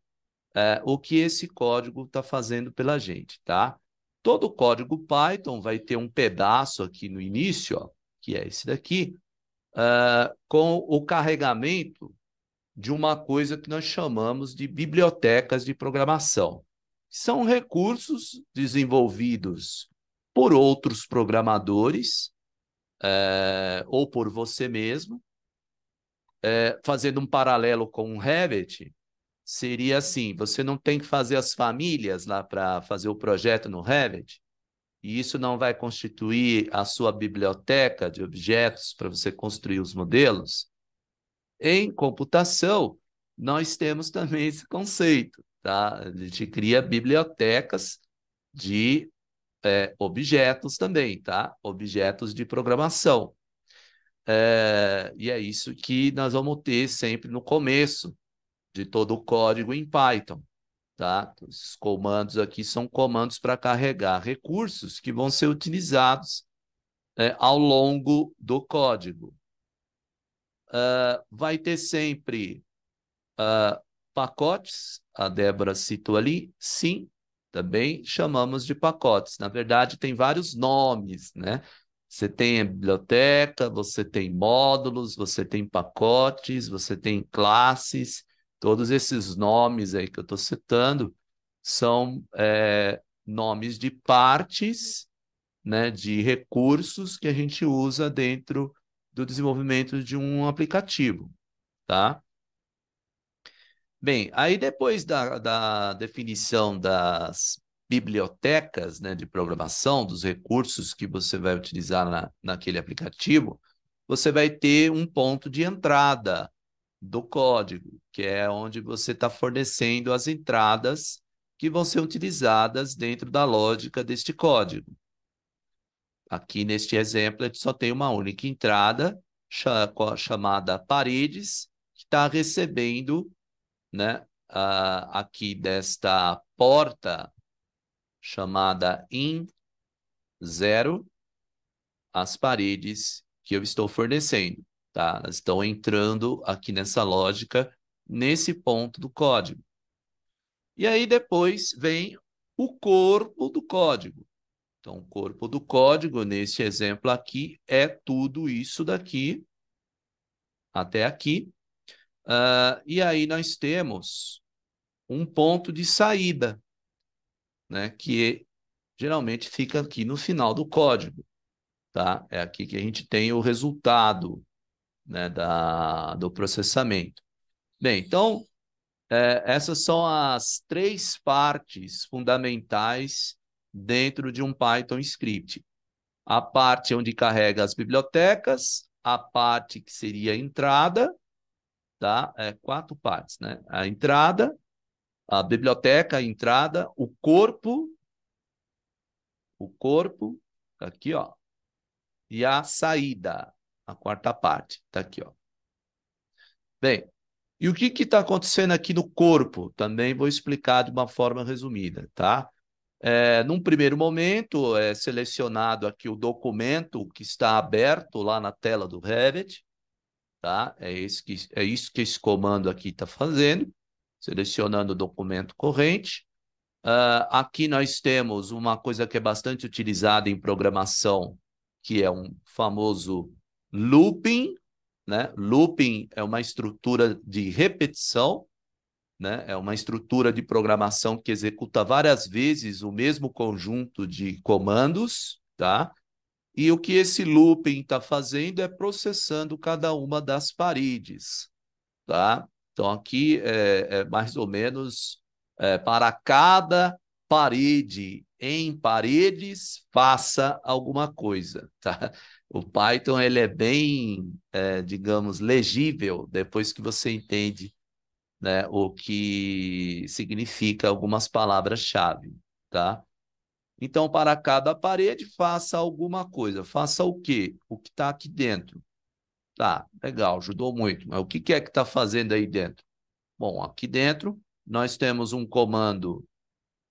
o que esse código está fazendo pela gente, tá? Todo código Python vai ter um pedaço aqui no início, ó, que é esse daqui, com o carregamento de uma coisa que nós chamamos de bibliotecas de programação. São recursos desenvolvidos por outros programadores ou por você mesmo. Fazendo um paralelo com o Revit, seria assim: você não tem que fazer as famílias lá para fazer o projeto no Revit, e isso não vai constituir a sua biblioteca de objetos para você construir os modelos. Em computação, nós temos também esse conceito, tá? A gente cria bibliotecas de objetos também, tá? Objetos de programação. E é isso que nós vamos ter sempre no começo de todo o código em Python, tá? Os comandos aqui são comandos para carregar recursos que vão ser utilizados ao longo do código. Vai ter sempre pacotes, a Débora citou ali, sim, também chamamos de pacotes. Na verdade, tem vários nomes, né? Você tem a biblioteca, você tem módulos, você tem pacotes, você tem classes. Todos esses nomes aí que eu estou citando são nomes de partes, né, de recursos que a gente usa dentro do desenvolvimento de um aplicativo, tá? Bem, aí depois da definição das bibliotecas, né, de programação, dos recursos que você vai utilizar naquele aplicativo, você vai ter um ponto de entrada do código, que é onde você está fornecendo as entradas que vão ser utilizadas dentro da lógica deste código. Aqui neste exemplo, a gente só tem uma única entrada, chamada paredes, que está recebendo, né, aqui desta porta chamada in0 as paredes que eu estou fornecendo. tá? Elas estão entrando aqui nessa lógica, nesse ponto do código. E aí depois vem o corpo do código. Então, o corpo do código, nesse exemplo aqui, é tudo isso daqui, até aqui. E aí nós temos um ponto de saída, né, que geralmente fica aqui no final do código, tá? É aqui que a gente tem o resultado, né, do processamento. Bem, então, essas são as três partes fundamentais dentro de um Python script. A parte onde carrega as bibliotecas, a parte que seria a entrada, tá? Quatro partes, né? A entrada, a biblioteca, a entrada, o corpo, tá aqui, ó, e a saída, a quarta parte, tá aqui, ó. Bem, e o que está acontecendo aqui no corpo? Também vou explicar de uma forma resumida, tá? Num primeiro momento, é selecionado aqui o documento que está aberto lá na tela do Revit, tá? É isso que esse comando aqui está fazendo, selecionando o documento corrente. Aqui nós temos uma coisa que é bastante utilizada em programação, que é um famoso looping, né? Looping é uma estrutura de repetição, né? É uma estrutura de programação que executa várias vezes o mesmo conjunto de comandos, tá? E o que esse looping está fazendo é processando cada uma das paredes, tá? Então, aqui é mais ou menos para cada parede em paredes, faça alguma coisa, tá? O Python ele é bem, digamos, legível depois que você entende, né, o que significa algumas palavras-chave, tá? Então, para cada parede, faça alguma coisa. Faça o quê? O que está aqui dentro. Tá, legal, ajudou muito. Mas o que é que está fazendo aí dentro? Bom, aqui dentro nós temos um comando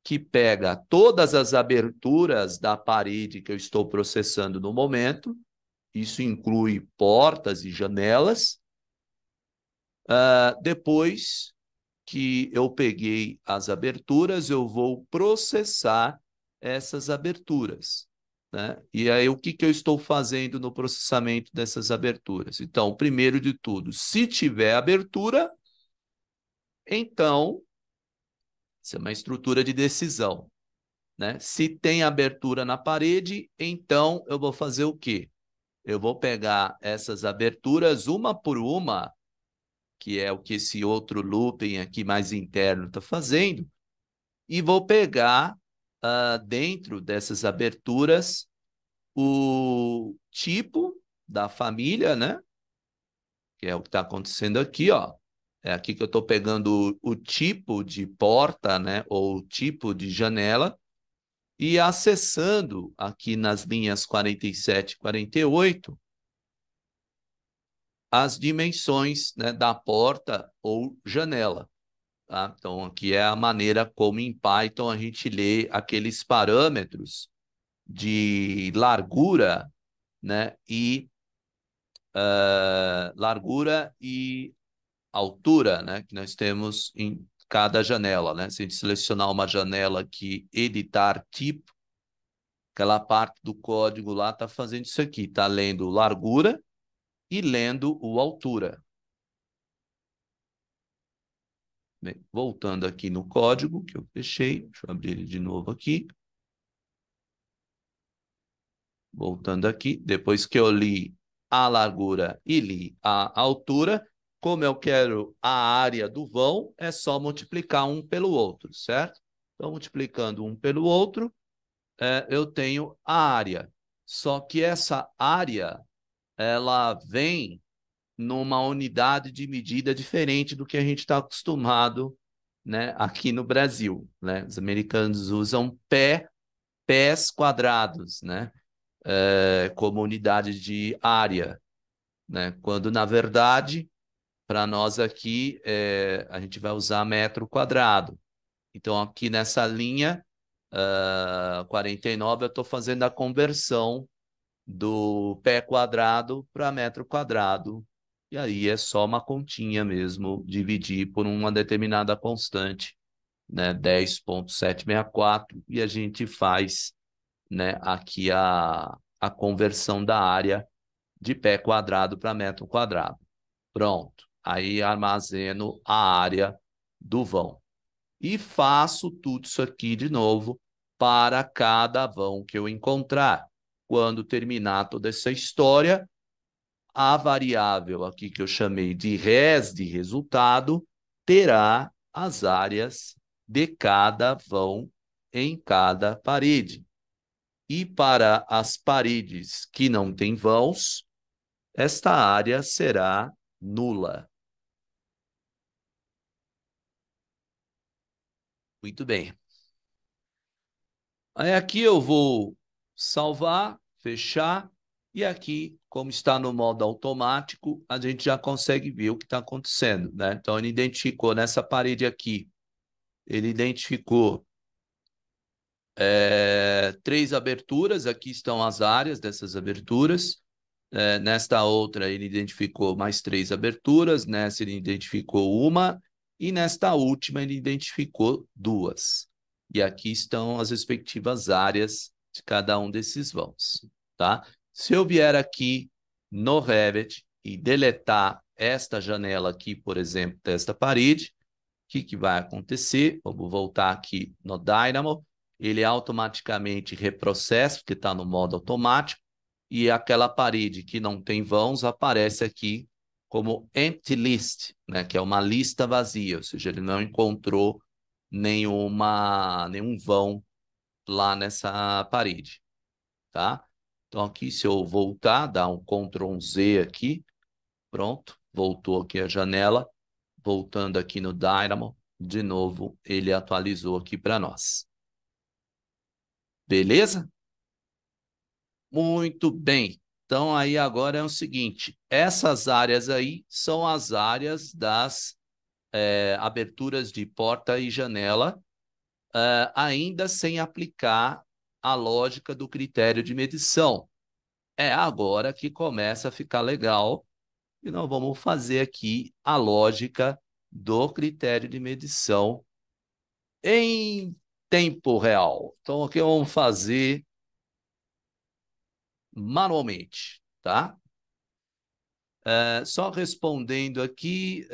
que pega todas as aberturas da parede que eu estou processando no momento. Isso inclui portas e janelas. Depois que eu peguei as aberturas, eu vou processar essas aberturas, né? E aí, o que eu estou fazendo no processamento dessas aberturas? Então, primeiro de tudo, se tiver abertura, então, isso é uma estrutura de decisão, né? Se tem abertura na parede, então eu vou fazer o quê? Eu vou pegar essas aberturas uma por uma, que é o que esse outro looping aqui mais interno está fazendo, e vou pegar dentro dessas aberturas o tipo da família, né? Que é o que está acontecendo aqui, ó. É aqui que eu estou pegando o tipo de porta, né? Ou o tipo de janela e acessando aqui nas linhas 47 e 48 as dimensões, né, da porta ou janela. Tá? Então, aqui é a maneira como em Python a gente lê aqueles parâmetros de largura, né, e largura e altura, né, que nós temos em cada janela, né? Se a gente selecionar uma janela aqui, editar tipo, aquela parte do código lá está fazendo isso aqui, está lendo largura e lendo o altura. Bem, voltando aqui no código que eu fechei, deixa eu abrir ele de novo aqui. Voltando aqui, depois que eu li a largura e li a altura, como eu quero a área do vão, é só multiplicar um pelo outro, certo? Então, multiplicando um pelo outro, eu tenho a área. Só que essa área, ela vem numa unidade de medida diferente do que a gente está acostumado, né, aqui no Brasil, né? Os americanos usam pés quadrados, né? Como unidade de área, né? Quando, na verdade, para nós aqui, a gente vai usar metro quadrado. Então, aqui nessa linha 49, eu estou fazendo a conversão do pé quadrado para metro quadrado E aí é só uma continha mesmo, dividir por uma determinada constante, né? 10,764, e a gente faz, né, aqui a conversão da área de pé quadrado para metro quadrado. Pronto. Aí armazeno a área do vão. E faço tudo isso aqui de novo para cada vão que eu encontrar. Quando terminar toda essa história, a variável aqui que eu chamei de res de resultado terá as áreas de cada vão em cada parede. E para as paredes que não têm vãos, esta área será nula. Muito bem. Aí aqui eu vou salvar, fechar, e aqui, como está no modo automático, a gente já consegue ver o que está acontecendo, né? Então, ele identificou nessa parede aqui, ele identificou três aberturas, aqui estão as áreas dessas aberturas. Nesta outra, ele identificou mais três aberturas, nessa ele identificou uma, e nesta última ele identificou duas. E aqui estão as respectivas áreas de cada um desses vãos, tá? Se eu vier aqui no Revit e deletar esta janela aqui, por exemplo, desta parede, que vai acontecer? Vamos voltar aqui no Dynamo. Ele automaticamente reprocessa, porque está no modo automático, e aquela parede que não tem vãos aparece aqui como empty list, né, que é uma lista vazia, ou seja, ele não encontrou nenhum vão lá nessa parede, tá? Então aqui, se eu voltar, dar um Ctrl Z aqui, pronto, voltou aqui a janela. Voltando aqui no Dynamo, de novo, ele atualizou aqui para nós. Beleza? Muito bem. Então, aí agora é o seguinte: essas áreas aí são as áreas das aberturas de porta e janela, ainda sem aplicar a lógica do critério de medição. É agora que começa a ficar legal e nós vamos fazer aqui a lógica do critério de medição em tempo real. Então, o que vamos fazer manualmente, tá? Só respondendo aqui,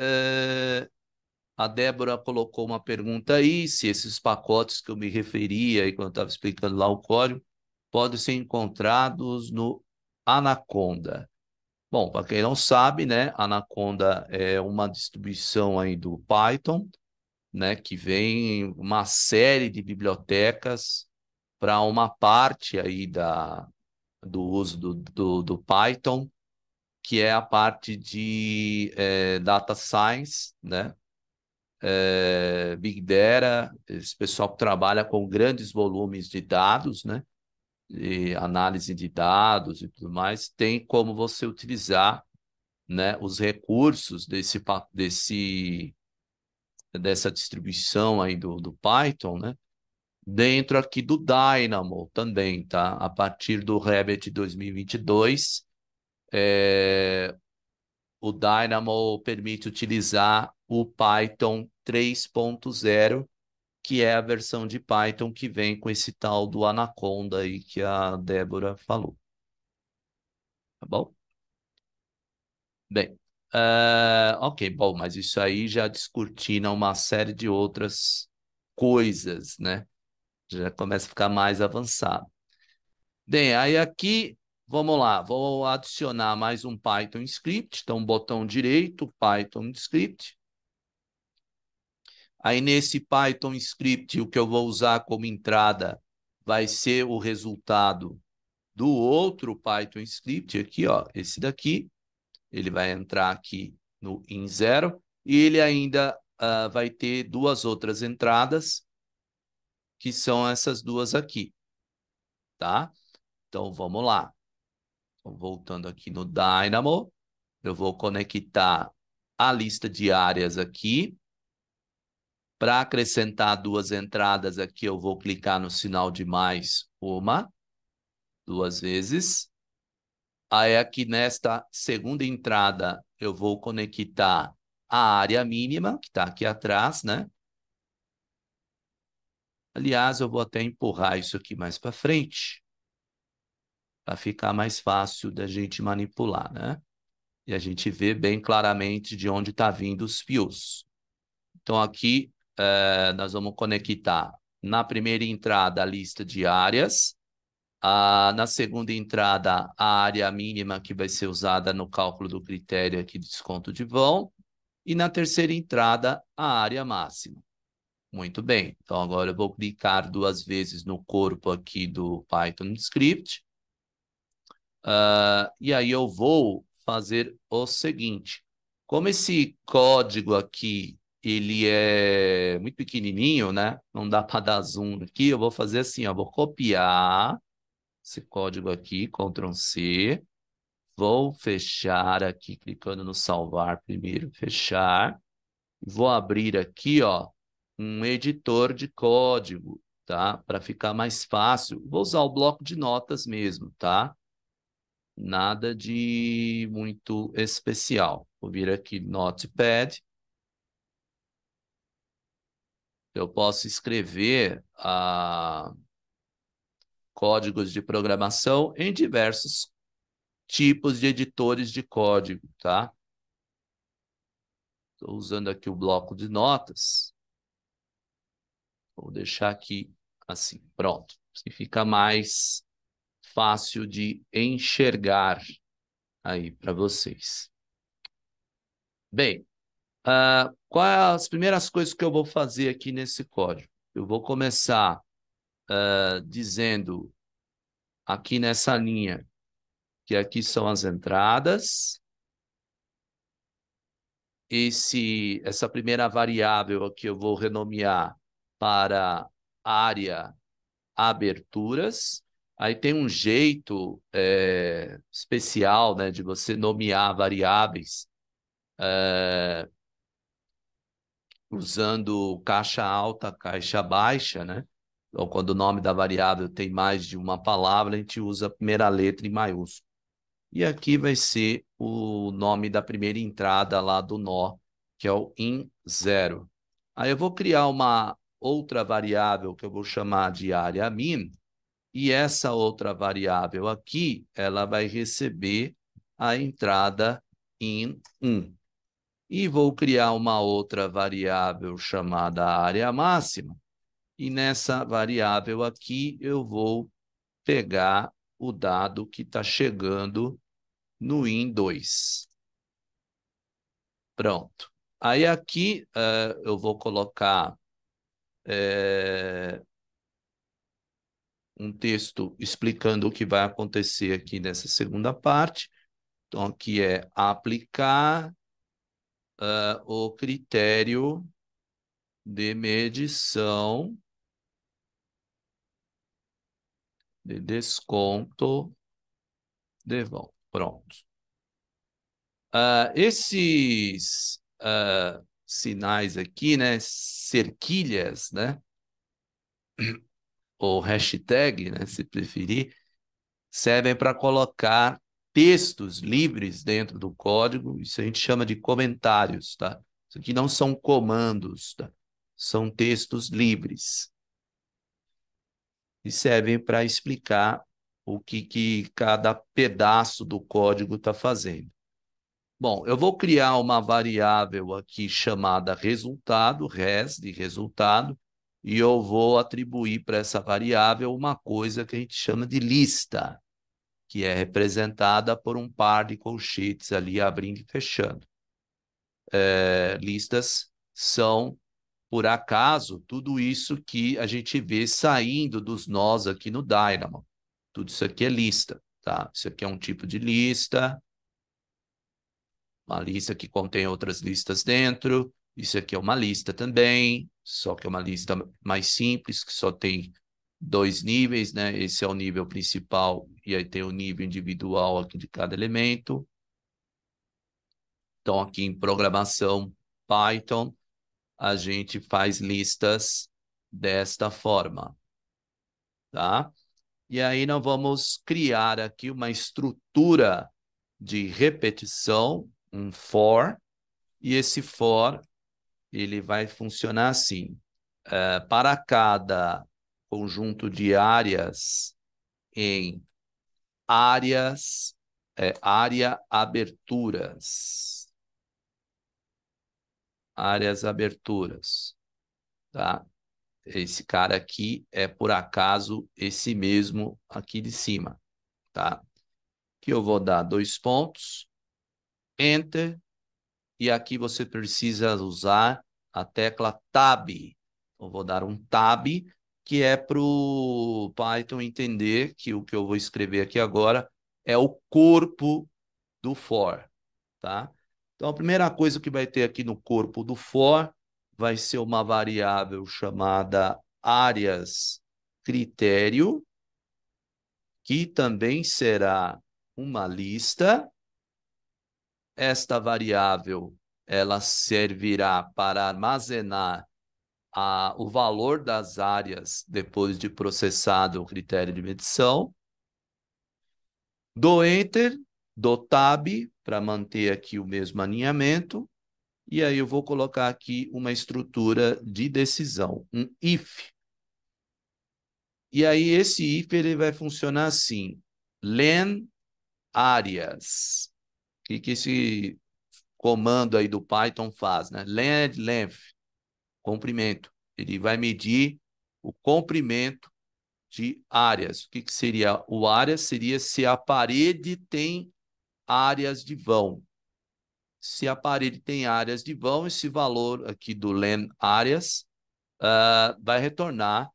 a Débora colocou uma pergunta aí, se esses pacotes que eu me referia aí quando eu estava explicando lá o código, podem ser encontrados no Anaconda. Bom, para quem não sabe, né, Anaconda é uma distribuição aí do Python, né, que vem uma série de bibliotecas para uma parte aí do uso do Python, que é a parte de data science, né? Big Data, esse pessoal que trabalha com grandes volumes de dados, né? E análise de dados e tudo mais, tem como você utilizar, né, os recursos dessa distribuição aí do Python, né? Dentro aqui do Dynamo também, tá? A partir do Revit 2022, o Dynamo permite utilizar o Python 3.0, que é a versão de Python que vem com esse tal do Anaconda aí que a Débora falou. Tá bom? Bem, ok, bom, mas isso aí já descortina uma série de outras coisas, né? Já começa a ficar mais avançado. Bem, aí aqui, vamos lá, vou adicionar mais um Python script, então botão direito, Python script. Aí nesse Python script, o que eu vou usar como entrada vai ser o resultado do outro Python script aqui, ó, esse daqui. Ele vai entrar aqui no in0 e ele ainda vai ter duas outras entradas, que são essas duas aqui, tá? Então vamos lá. Então, voltando aqui no Dynamo, eu vou conectar a lista de áreas aqui. Para acrescentar duas entradas aqui, eu vou clicar no sinal de mais duas vezes. Aí aqui nesta segunda entrada eu vou conectar a área mínima, que está aqui atrás, né? Aliás, eu vou até empurrar isso aqui mais para frente, para ficar mais fácil da gente manipular, né? E a gente vê bem claramente de onde está vindo os fios. Então aqui nós vamos conectar na primeira entrada a lista de áreas, na segunda entrada a área mínima que vai ser usada no cálculo do critério aqui de desconto de vão, e na terceira entrada a área máxima. Muito bem, então agora eu vou clicar 2 vezes no corpo aqui do Python Script, e aí eu vou fazer o seguinte, como esse código aqui, ele é muito pequenininho, né? Não dá para dar zoom aqui, eu vou fazer assim, ó, vou copiar esse código aqui, Ctrl C, vou fechar aqui, clicando no salvar primeiro, fechar, vou abrir aqui, ó, um editor de código, tá? Para ficar mais fácil. Vou usar o bloco de notas mesmo, tá? Nada de muito especial. Vou vir aqui Notepad. Eu posso escrever códigos de programação em diversos tipos de editores de código, tá? Estou usando aqui o bloco de notas. Vou deixar aqui assim, pronto. Assim fica mais fácil de enxergar aí para vocês. Bem, quais as primeiras coisas que eu vou fazer aqui nesse código? Eu vou começar dizendo aqui nessa linha que aqui são as entradas. Essa primeira variável aqui eu vou renomear para área aberturas. Aí tem um jeito especial, né, de você nomear variáveis usando caixa alta, caixa baixa, né? Ou quando o nome da variável tem mais de uma palavra, a gente usa a primeira letra em maiúsculo. E aqui vai ser o nome da primeira entrada lá do nó, que é o in0. Aí eu vou criar uma outra variável que eu vou chamar de área min, e essa outra variável aqui, ela vai receber a entrada in1. E vou criar uma outra variável chamada área máxima, e nessa variável aqui eu vou pegar o dado que está chegando no in2. Pronto. Aí aqui eu vou colocar um texto explicando o que vai acontecer aqui nessa segunda parte. Então, aqui é aplicar o critério de medição de desconto de vão. Pronto. Esses sinais aqui, né, cerquilhas, né, ou hashtag, né, se preferir, servem para colocar textos livres dentro do código. Isso a gente chama de comentários, tá? Isso aqui não são comandos, tá? São textos livres. E servem para explicar o que cada pedaço do código está fazendo. Bom, eu vou criar uma variável aqui chamada resultado, res de resultado, e eu vou atribuir para essa variável uma coisa que a gente chama de lista, que é representada por um par de colchetes ali abrindo e fechando. Listas são, por acaso, tudo isso que a gente vê saindo dos nós aqui no Dynamo. Tudo isso aqui é lista, tá? Isso aqui é um tipo de lista, uma lista que contém outras listas dentro. Isso aqui é uma lista também, só que é uma lista mais simples, que só tem 2 níveis, né? Esse é o nível principal e aí tem o nível individual aqui de cada elemento. Então, aqui em programação Python, a gente faz listas desta forma, tá? E aí nós vamos criar aqui uma estrutura de repetição, um for, e esse for ele vai funcionar assim. Para cada conjunto de áreas em área áreas aberturas, tá? Esse cara aqui é, por acaso, esse mesmo aqui de cima, tá? Que eu vou dar 2 pontos, Enter, e aqui você precisa usar a tecla Tab. Eu vou dar um Tab, que é para o Python entender que o que eu vou escrever aqui agora é o corpo do for, tá? Então, a primeira coisa que vai ter aqui no corpo do for vai ser uma variável chamada áreas critério, que também será uma lista. Esta variável ela servirá para armazenar o valor das áreas depois de processado o critério de medição. Dou Enter, dou Tab para manter aqui o mesmo alinhamento. E aí eu vou colocar aqui uma estrutura de decisão, um if. E aí esse if ele vai funcionar assim: len áreas. O que esse comando aí do Python faz, né? Len length, comprimento. Ele vai medir o comprimento de áreas. O que seria o área? Seria se a parede tem áreas de vão. Se a parede tem áreas de vão, esse valor aqui do len áreas vai retornar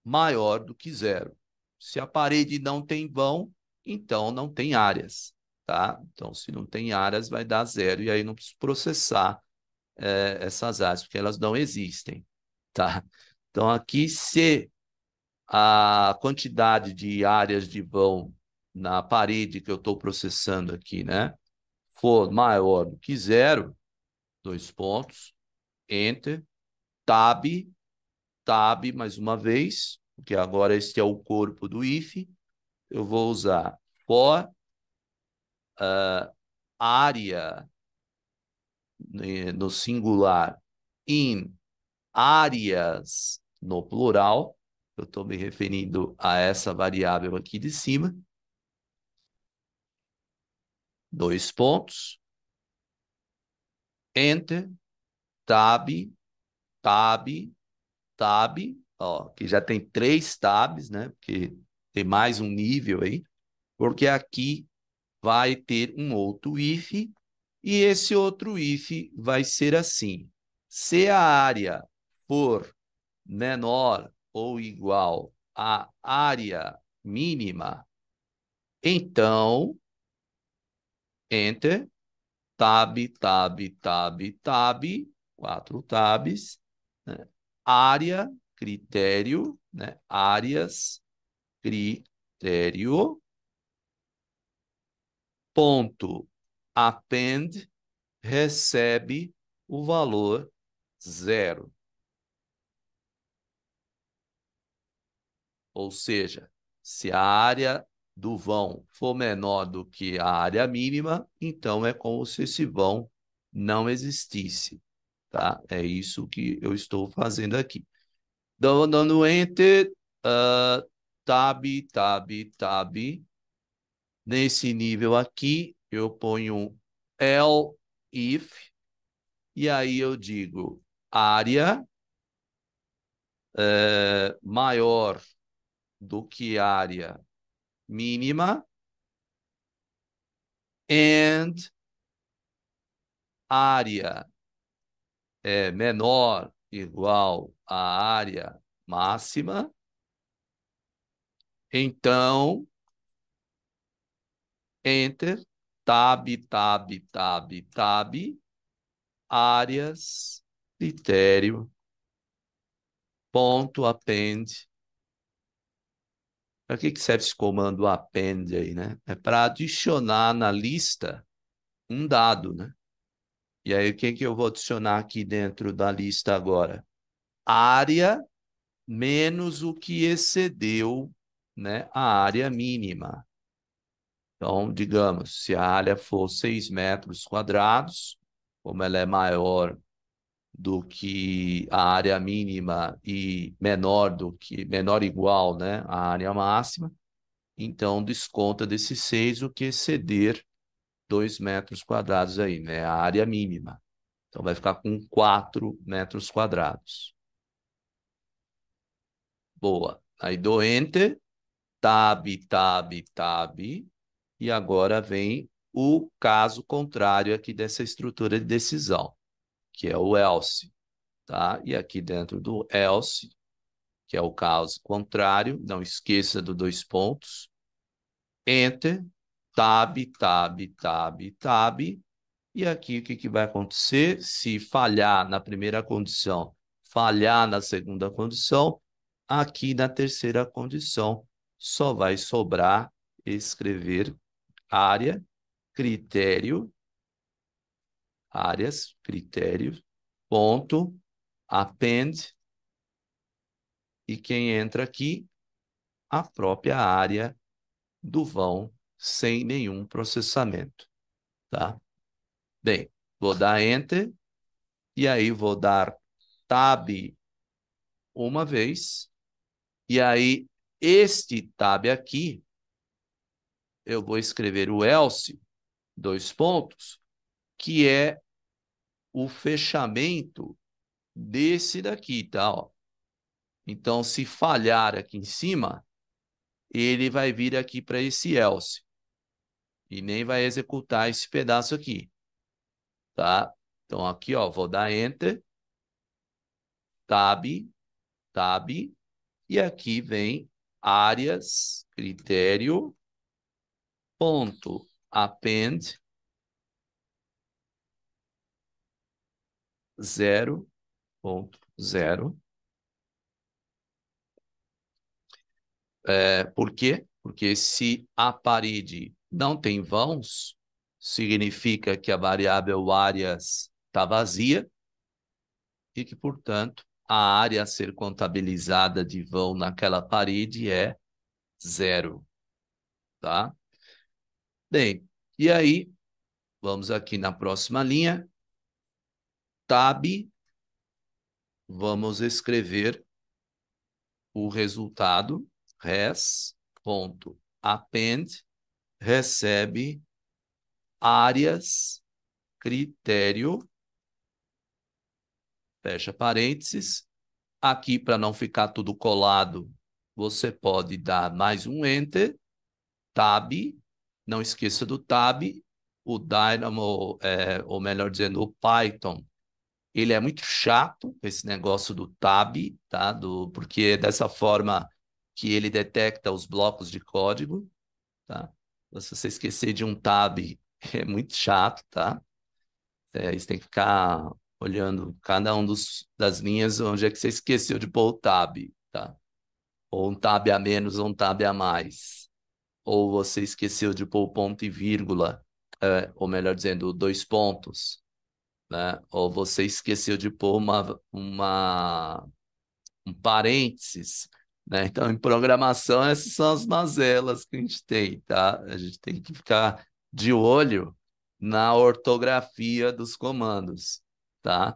maior do que zero. Se a parede não tem vão, então não tem áreas, tá? Então, se não tem áreas, vai dar zero, e aí não preciso processar essas áreas, porque elas não existem, tá? Então, aqui, se a quantidade de áreas de vão na parede que eu estou processando aqui, né, for maior do que zero, 2 pontos, Enter, Tab, Tab mais uma vez, porque agora este é o corpo do if. Eu vou usar for área no singular in áreas no plural. Eu estou me referindo a essa variável aqui de cima. 2 pontos. Enter, Tab, Tab, Tab. Ó, que já tem 3 tabs, né? Porque tem mais um nível aí. Porque aqui vai ter um outro if, e esse outro if vai ser assim: se a área for menor ou igual à área mínima, então, Enter, Tab, Tab, Tab, Tab, 4 tabs, né? Área, critério, né? Áreas, critério, ponto, append, recebe o valor zero. Ou seja, se a área do vão for menor do que a área mínima, então é como se esse vão não existisse, tá? É isso que eu estou fazendo aqui. Dando Enter, Tab, Tab, Tab. Nesse nível aqui, eu ponho um else if, e aí eu digo área maior do que área mínima and área menor igual à área máxima, então Enter, Tab, Tab, Tab, Tab, áreas, critério, ponto, append. Para que serve esse comando append aí, né? É para adicionar na lista um dado, né? E aí, o que eu vou adicionar aqui dentro da lista agora? Área menos o que excedeu né, a área mínima. Então, digamos, se a área for 6 metros quadrados, como ela é maior do que a área mínima e menor ou igual, né, à área máxima, então desconta desses 6 o que exceder 2 metros quadrados aí, né, a área mínima. Então vai ficar com 4 metros quadrados. Boa. Aí dou Enter, Tab, Tab, Tab, e agora vem o caso contrário aqui dessa estrutura de decisão, que é o else, tá? E aqui dentro do else, que é o caso contrário, não esqueça dos 2 pontos, Enter, Tab, Tab, Tab, Tab, e aqui o que que vai acontecer? Se falhar na primeira condição, falhar na segunda condição, aqui na terceira condição, só vai sobrar escrever área, critério, áreas, critério, ponto, append, e quem entra aqui? A própria área do vão, sem nenhum processamento, tá? Bem, vou dar Enter, e aí vou dar Tab uma vez, e aí este Tab aqui, eu vou escrever o else, 2 pontos, que é o fechamento desse daqui, tá? Ó. Então, se falhar aqui em cima, ele vai vir aqui para esse else e nem vai executar esse pedaço aqui, tá? Então, aqui, ó, vou dar Enter, Tab, Tab, e aqui vem áreas, critério, ponto, append, 0.0. Por quê? Porque se a parede não tem vãos, significa que a variável áreas está vazia e que, portanto, a área a ser contabilizada de vão naquela parede é 0, tá? Bem, e aí, vamos aqui na próxima linha, tab, vamos escrever o resultado, res.append, recebe áreas, critério, fecha parênteses. Aqui, para não ficar tudo colado, você pode dar mais um Enter, Tab, não esqueça do Tab, o Dynamo, ou melhor dizendo, o Python, ele é muito chato, esse negócio do Tab, tá? Porque é dessa forma que ele detecta os blocos de código, tá? Se você esquecer de um Tab, é muito chato, tá? Você tem que ficar olhando cada das linhas onde é que você esqueceu de pôr o tab, tá? Ou um tab a menos ou um tab a mais. Ou você esqueceu de pôr o ponto e vírgula, ou melhor dizendo, 2 pontos, né? Ou você esqueceu de pôr um parênteses, né? Então, em programação, essas são as mazelas que a gente tem, tá? A gente tem que ficar de olho na ortografia dos comandos, tá?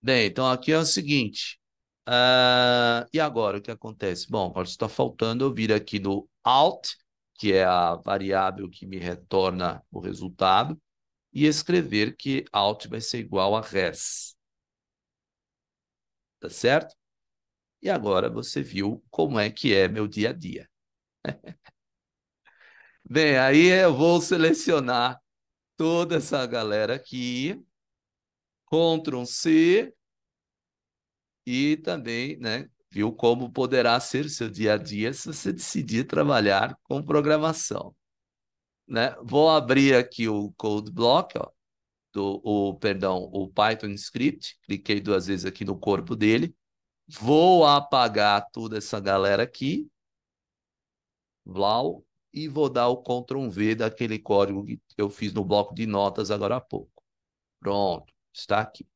Bem, então aqui é o seguinte. E agora o que acontece? Bom, agora está faltando eu vir aqui no Alt, que é a variável que me retorna o resultado, e escrever que Alt vai ser igual a res. Tá certo? E agora você viu como é que é meu dia a dia. Bem, aí eu vou selecionar toda essa galera aqui, Ctrl C, e também, né, viu como poderá ser seu dia a dia se você decidir trabalhar com programação, né? Vou abrir aqui o Code Block, ó, perdão, o Python Script, cliquei 2 vezes aqui no corpo dele, vou apagar toda essa galera aqui, Vlau, e vou dar o Ctrl V daquele código que eu fiz no bloco de notas agora há pouco. Pronto, está aqui.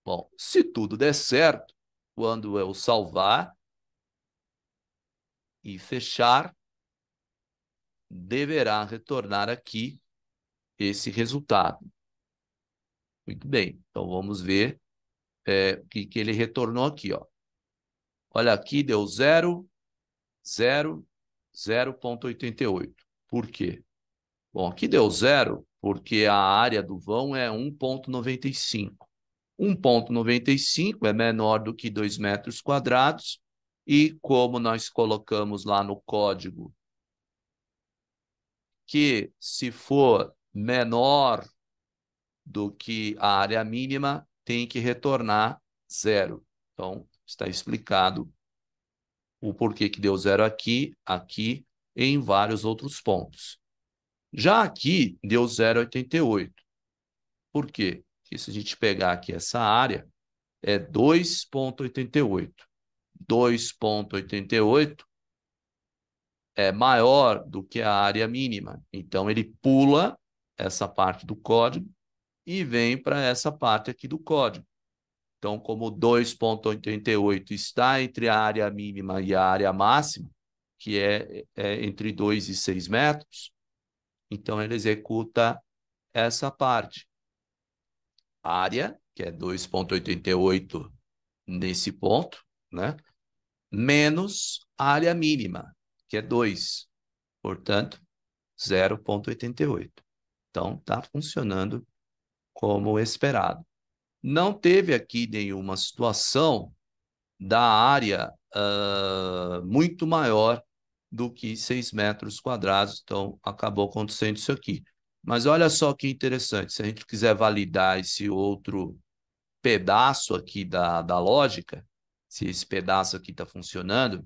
Bom, se tudo der certo, quando eu salvar e fechar, deverá retornar aqui esse resultado. Muito bem, então vamos ver o que ele retornou aqui, ó. Olha aqui, deu 0, 0, 0,88. Por quê? Bom, aqui deu 0 porque a área do vão é 1,95. 1,95 é menor do que 2 metros quadrados e como nós colocamos lá no código que se for menor do que a área mínima, tem que retornar 0. Então, está explicado o porquê que deu 0 aqui, aqui e em vários outros pontos. Já aqui, deu 0,88. Por quê? Porque se a gente pegar aqui essa área, é 2,88. 2,88 é maior do que a área mínima. Então, ele pula essa parte do código e vem para essa parte aqui do código. Então, como 2,88 está entre a área mínima e a área máxima, que é entre 2 e 6 metros, então ele executa essa parte. Área, que é 2,88 nesse ponto, né? Menos a área mínima, que é 2. Portanto, 0,88. Então, está funcionando como esperado. Não teve aqui nenhuma situação da área muito maior do que 6 metros quadrados, então acabou acontecendo isso aqui. Mas olha só que interessante, se a gente quiser validar esse outro pedaço aqui da lógica, se esse pedaço aqui está funcionando,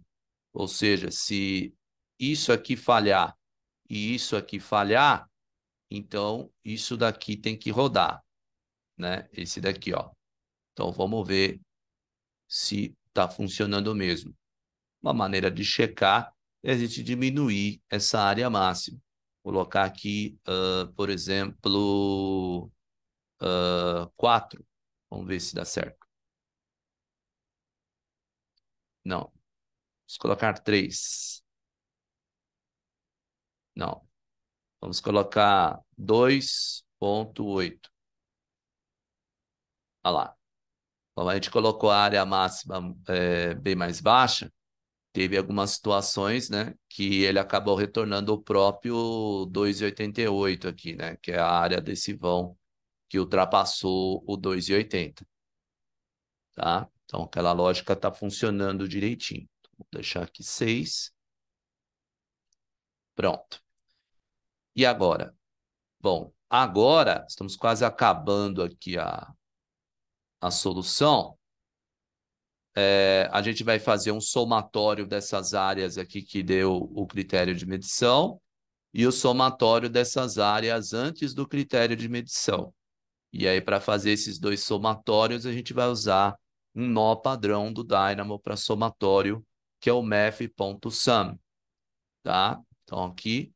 ou seja, se isso aqui falhar e isso aqui falhar, então isso daqui tem que rodar, né? Esse daqui, ó. Então vamos ver se está funcionando mesmo. Uma maneira de checar é a gente diminuir essa área máxima. Colocar aqui, por exemplo, 4. Vamos ver se dá certo. Não. Vamos colocar 3. Não. Vamos colocar 2,8. Olha lá. Como a gente colocou a área máxima bem mais baixa, teve algumas situações, né, que ele acabou retornando o próprio 2,88 aqui, né, que é a área desse vão que ultrapassou o 2,80, tá? Então, aquela lógica está funcionando direitinho. Vou deixar aqui 6. Pronto. E agora? Bom, agora estamos quase acabando aqui a solução. A gente vai fazer um somatório dessas áreas aqui que deu o critério de medição e o somatório dessas áreas antes do critério de medição. E aí, para fazer esses dois somatórios, a gente vai usar um nó padrão do Dynamo para somatório, que é o math.sum, tá? Então, aqui,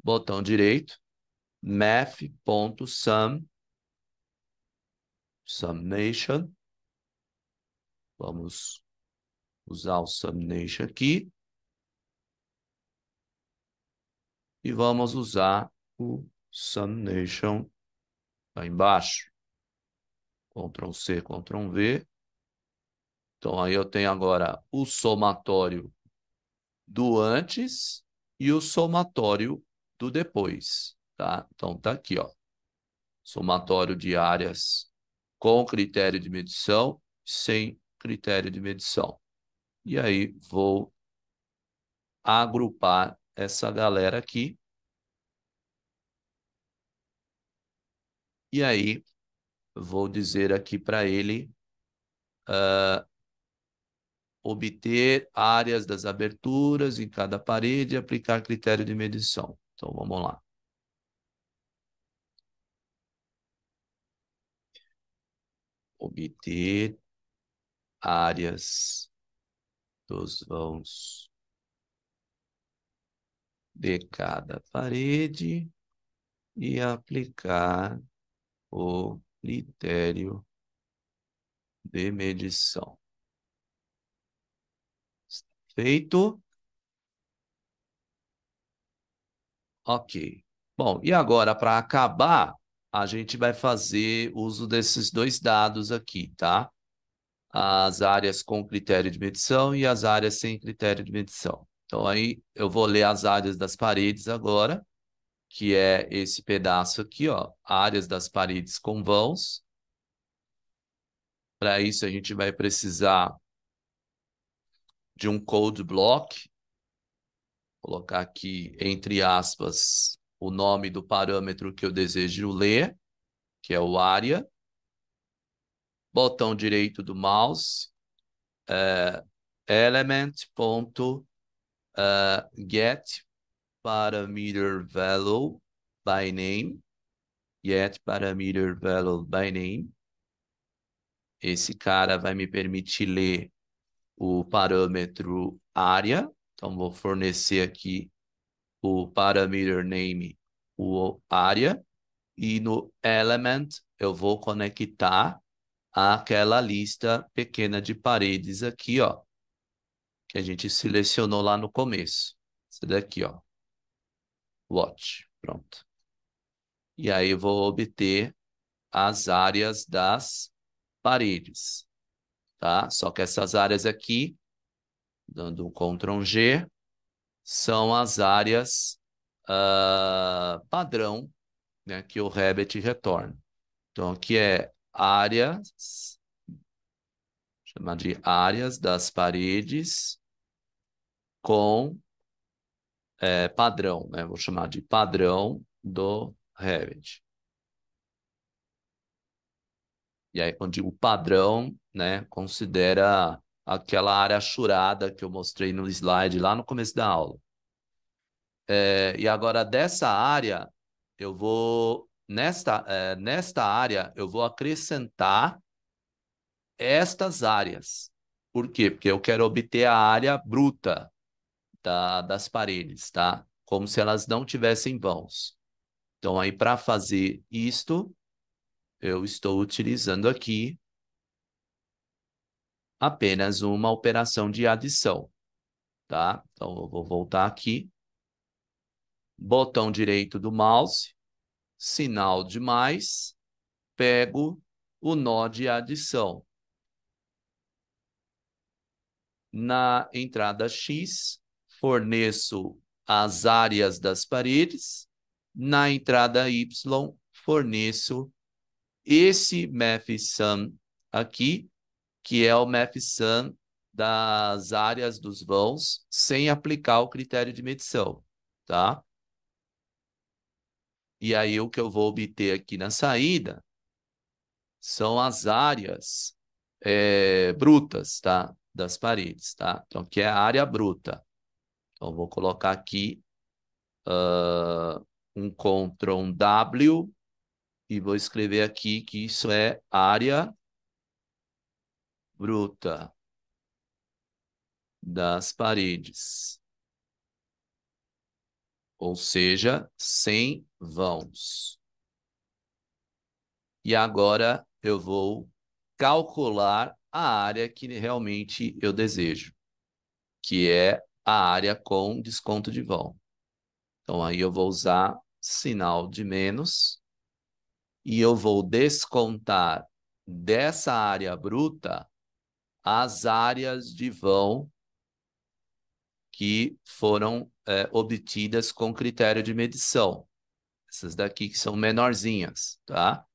botão direito, math.sum, summation. Vamos usar o summation aqui. E vamos usar o summation lá embaixo. Ctrl C, Ctrl V. Então, aí eu tenho agora o somatório do antes e o somatório do depois, tá? Então, tá aqui, ó. Somatório de áreas com critério de medição, sem critério de medição. E aí, vou agrupar essa galera aqui. E aí, vou dizer aqui para ele obter áreas das aberturas em cada parede e aplicar critério de medição. Então, vamos lá. Obter áreas dos vãos de cada parede e aplicar o critério de medição. Feito. Ok. Bom, e agora, para acabar, a gente vai fazer uso desses dois dados aqui, tá? As áreas com critério de medição e as áreas sem critério de medição. Então, aí eu vou ler as áreas das paredes agora, que é esse pedaço aqui, ó, áreas das paredes com vãos. Para isso, a gente vai precisar de um code block, colocar aqui, entre aspas, o nome do parâmetro que eu desejo ler, que é o área. Botão direito do mouse, element.get parameter value by name, get parameter value by name. Esse cara vai me permitir ler o parâmetro área. Então, vou fornecer aqui o parameter name, o área. E no element, eu vou conectar àquela lista pequena de paredes aqui, ó, que a gente selecionou lá no começo. Esse daqui, ó. Watch. Pronto. E aí eu vou obter as áreas das paredes, tá? Só que essas áreas aqui, dando um Ctrl G, são as áreas padrão, né, que o Rabbit retorna. Então, aqui é áreas, chamar de áreas das paredes com padrão, né? Vou chamar de padrão do Revit. E aí, onde o padrão, né, considera aquela área achurada que eu mostrei no slide lá no começo da aula. E agora, dessa área, eu vou, nesta área, eu vou acrescentar estas áreas. Por quê? Porque eu quero obter a área bruta das paredes, tá? Como se elas não tivessem vãos. Então, aí, para fazer isto, eu estou utilizando aqui apenas uma operação de adição, tá? Então, eu vou voltar aqui, botão direito do mouse, sinal de mais, pego o nó de adição. Na entrada X, forneço as áreas das paredes. Na entrada Y, forneço esse MathSum aqui, que é o MathSum das áreas dos vãos, sem aplicar o critério de medição, tá? E aí o que eu vou obter aqui na saída são as áreas brutas, tá? Das paredes, tá? Então, aqui é a área bruta. Então, vou colocar aqui um Ctrl W e vou escrever aqui que isso é área bruta das paredes, ou seja, sem vãos. E agora eu vou calcular a área que realmente eu desejo, que é a área com desconto de vão. Então, aí eu vou usar sinal de menos e eu vou descontar dessa área bruta as áreas de vão que foram obtidas com critério de medição. Essas daqui que são menorzinhas, tá?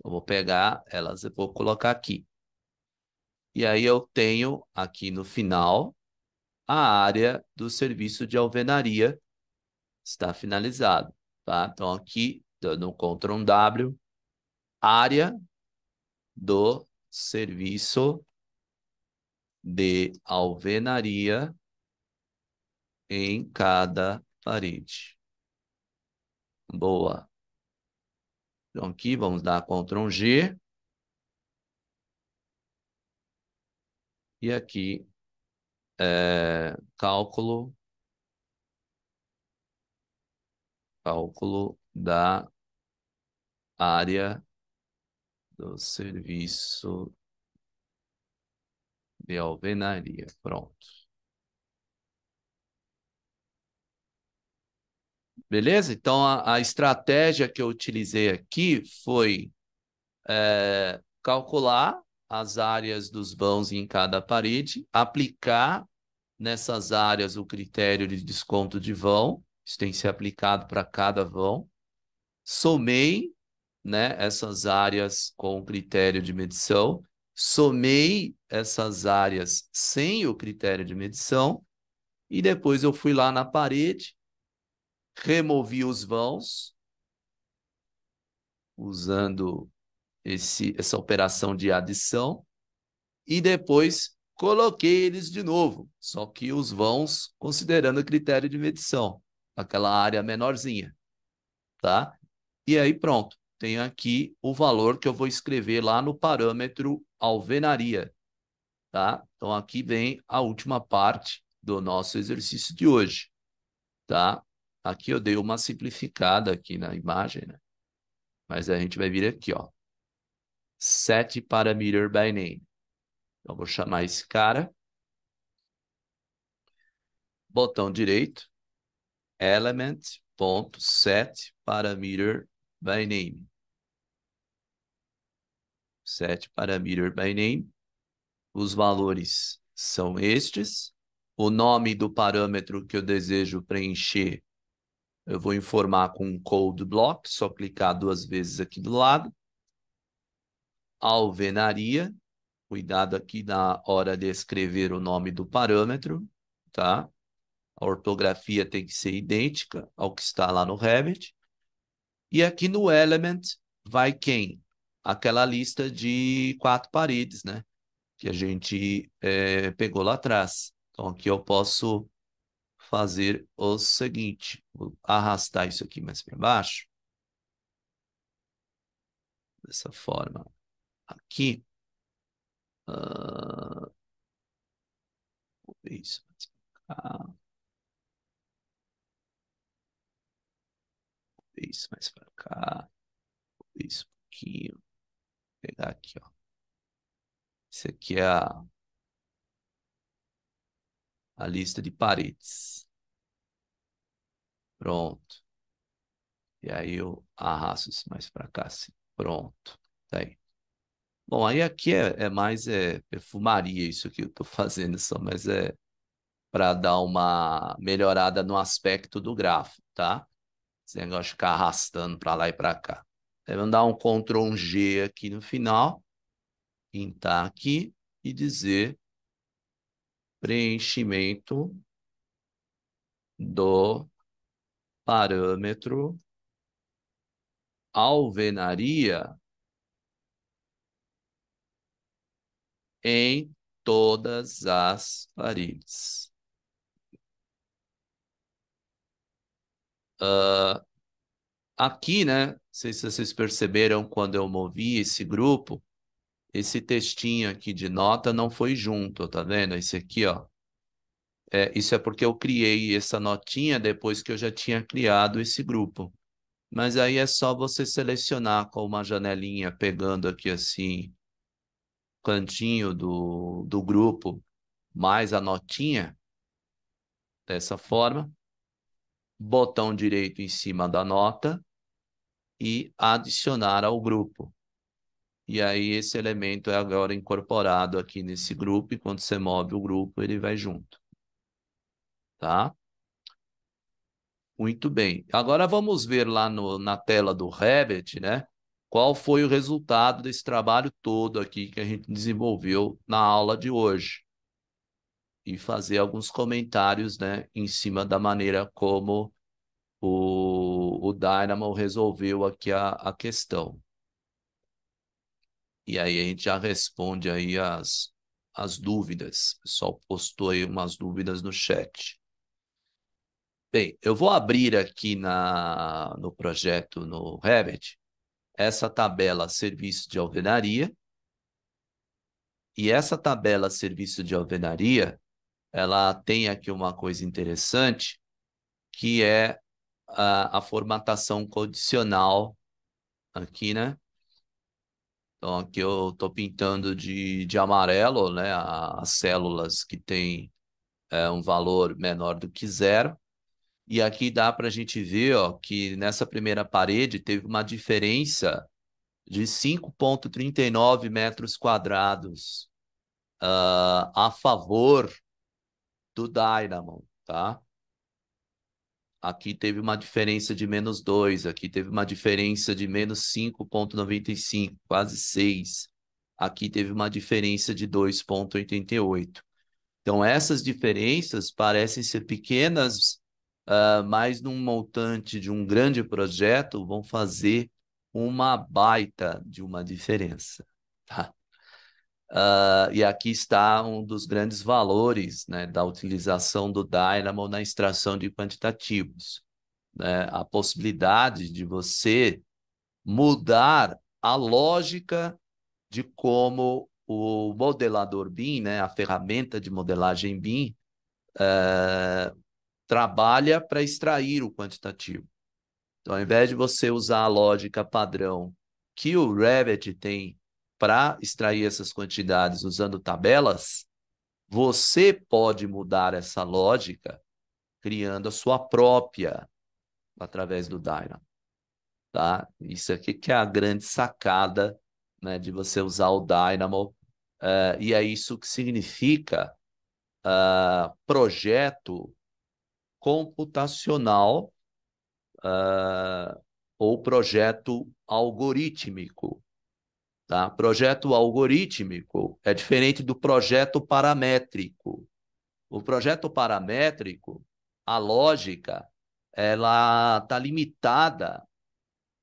Eu vou pegar elas e vou colocar aqui. E aí eu tenho aqui no final a área do serviço de alvenaria está finalizado, tá? Então aqui, dando um Ctrl W, área do serviço de alvenaria em cada parede. Boa. Então aqui vamos dar Ctrl G. E aqui, cálculo da área do serviço de alvenaria. Pronto. Beleza? Então, a estratégia que eu utilizei aqui foi calcular as áreas dos vãos em cada parede, aplicar nessas áreas o critério de desconto de vão, isso tem que ser aplicado para cada vão, somei, né, essas áreas com o critério de medição, somei essas áreas sem o critério de medição, e depois eu fui lá na parede, removi os vãos, usando essa operação de adição, e depois coloquei eles de novo, só que os vãos considerando o critério de medição, aquela área menorzinha, tá? E aí pronto, tenho aqui o valor que eu vou escrever lá no parâmetro alvenaria, tá? Então aqui vem a última parte do nosso exercício de hoje, tá? Aqui eu dei uma simplificada aqui na imagem, né? Mas a gente vai vir aqui, ó. Set parameter by name. Então vou chamar esse cara, botão direito, element.set parameter by name. Set parameter by name. Os valores são estes. O nome do parâmetro que eu desejo preencher, eu vou informar com um code block, só clicar 2 vezes aqui do lado. Alvenaria, cuidado aqui na hora de escrever o nome do parâmetro, tá? A ortografia tem que ser idêntica ao que está lá no Revit. E aqui no element vai quem? Aquela lista de 4 paredes, né? Que a gente pegou lá atrás. Então aqui eu posso fazer o seguinte, vou arrastar isso aqui mais para baixo, dessa forma. Aqui, vou ver isso mais para cá, vou ver isso mais para cá, vou ver isso um pouquinho, vou pegar aqui, ó. Isso aqui é a lista de paredes. Pronto. E aí eu arrasto isso mais para cá, assim. Pronto. Tá aí. Bom, aí aqui é mais perfumaria isso que eu estou fazendo só, mas é para dar uma melhorada no aspecto do grafo, tá? Esse negócio de ficar arrastando para lá e para cá. Aí vamos dar um Ctrl G aqui no final, pintar aqui e dizer preenchimento do parâmetro alvenaria em todas as paredes. Aqui, né? Não sei se vocês perceberam quando eu movi esse grupo, esse textinho aqui de nota não foi junto, tá vendo? Esse aqui, ó. Isso é porque eu criei essa notinha depois que eu já tinha criado esse grupo. Mas aí é só você selecionar com uma janelinha, pegando aqui assim, cantinho do grupo, mais a notinha, dessa forma. Botão direito em cima da nota e adicionar ao grupo. E aí esse elemento é agora incorporado aqui nesse grupo, e quando você move o grupo, ele vai junto. Tá? Muito bem. Agora vamos ver lá na tela do Revit, né? Qual foi o resultado desse trabalho todo aqui que a gente desenvolveu na aula de hoje. E fazer alguns comentários, né, em cima da maneira como o Dynamo resolveu aqui a questão. E aí a gente já responde aí as dúvidas. O pessoal postou aí umas dúvidas no chat. Bem, eu vou abrir aqui no projeto no Revit essa tabela serviço de alvenaria. E essa tabela serviço de alvenaria, ela tem aqui uma coisa interessante, que é a formatação condicional aqui, né? Então aqui eu estou pintando de amarelo, né? As células que têm um valor menor do que zero. E aqui dá para a gente ver, ó, que nessa primeira parede teve uma diferença de 5,39 metros quadrados a favor do Dynamo, tá? Aqui teve uma diferença de -2, aqui teve uma diferença de -5,95, quase 6. Aqui teve uma diferença de 2,88. Então, essas diferenças parecem ser pequenas, mas num montante de um grande projeto vão fazer uma baita de uma diferença, tá? E aqui está um dos grandes valores, né, da utilização do Dynamo na extração de quantitativos, né? A possibilidade de você mudar a lógica de como o modelador BIM, né, a ferramenta de modelagem BIM, trabalha para extrair o quantitativo. Então, ao invés de você usar a lógica padrão que o Revit tem para extrair essas quantidades usando tabelas, você pode mudar essa lógica criando a sua própria através do Dynamo, tá? Isso aqui que é a grande sacada, né, de você usar o Dynamo, e é isso que significa projeto computacional ou projeto algorítmico, tá? Projeto algorítmico é diferente do projeto paramétrico. O projeto paramétrico, a lógica, ela está limitada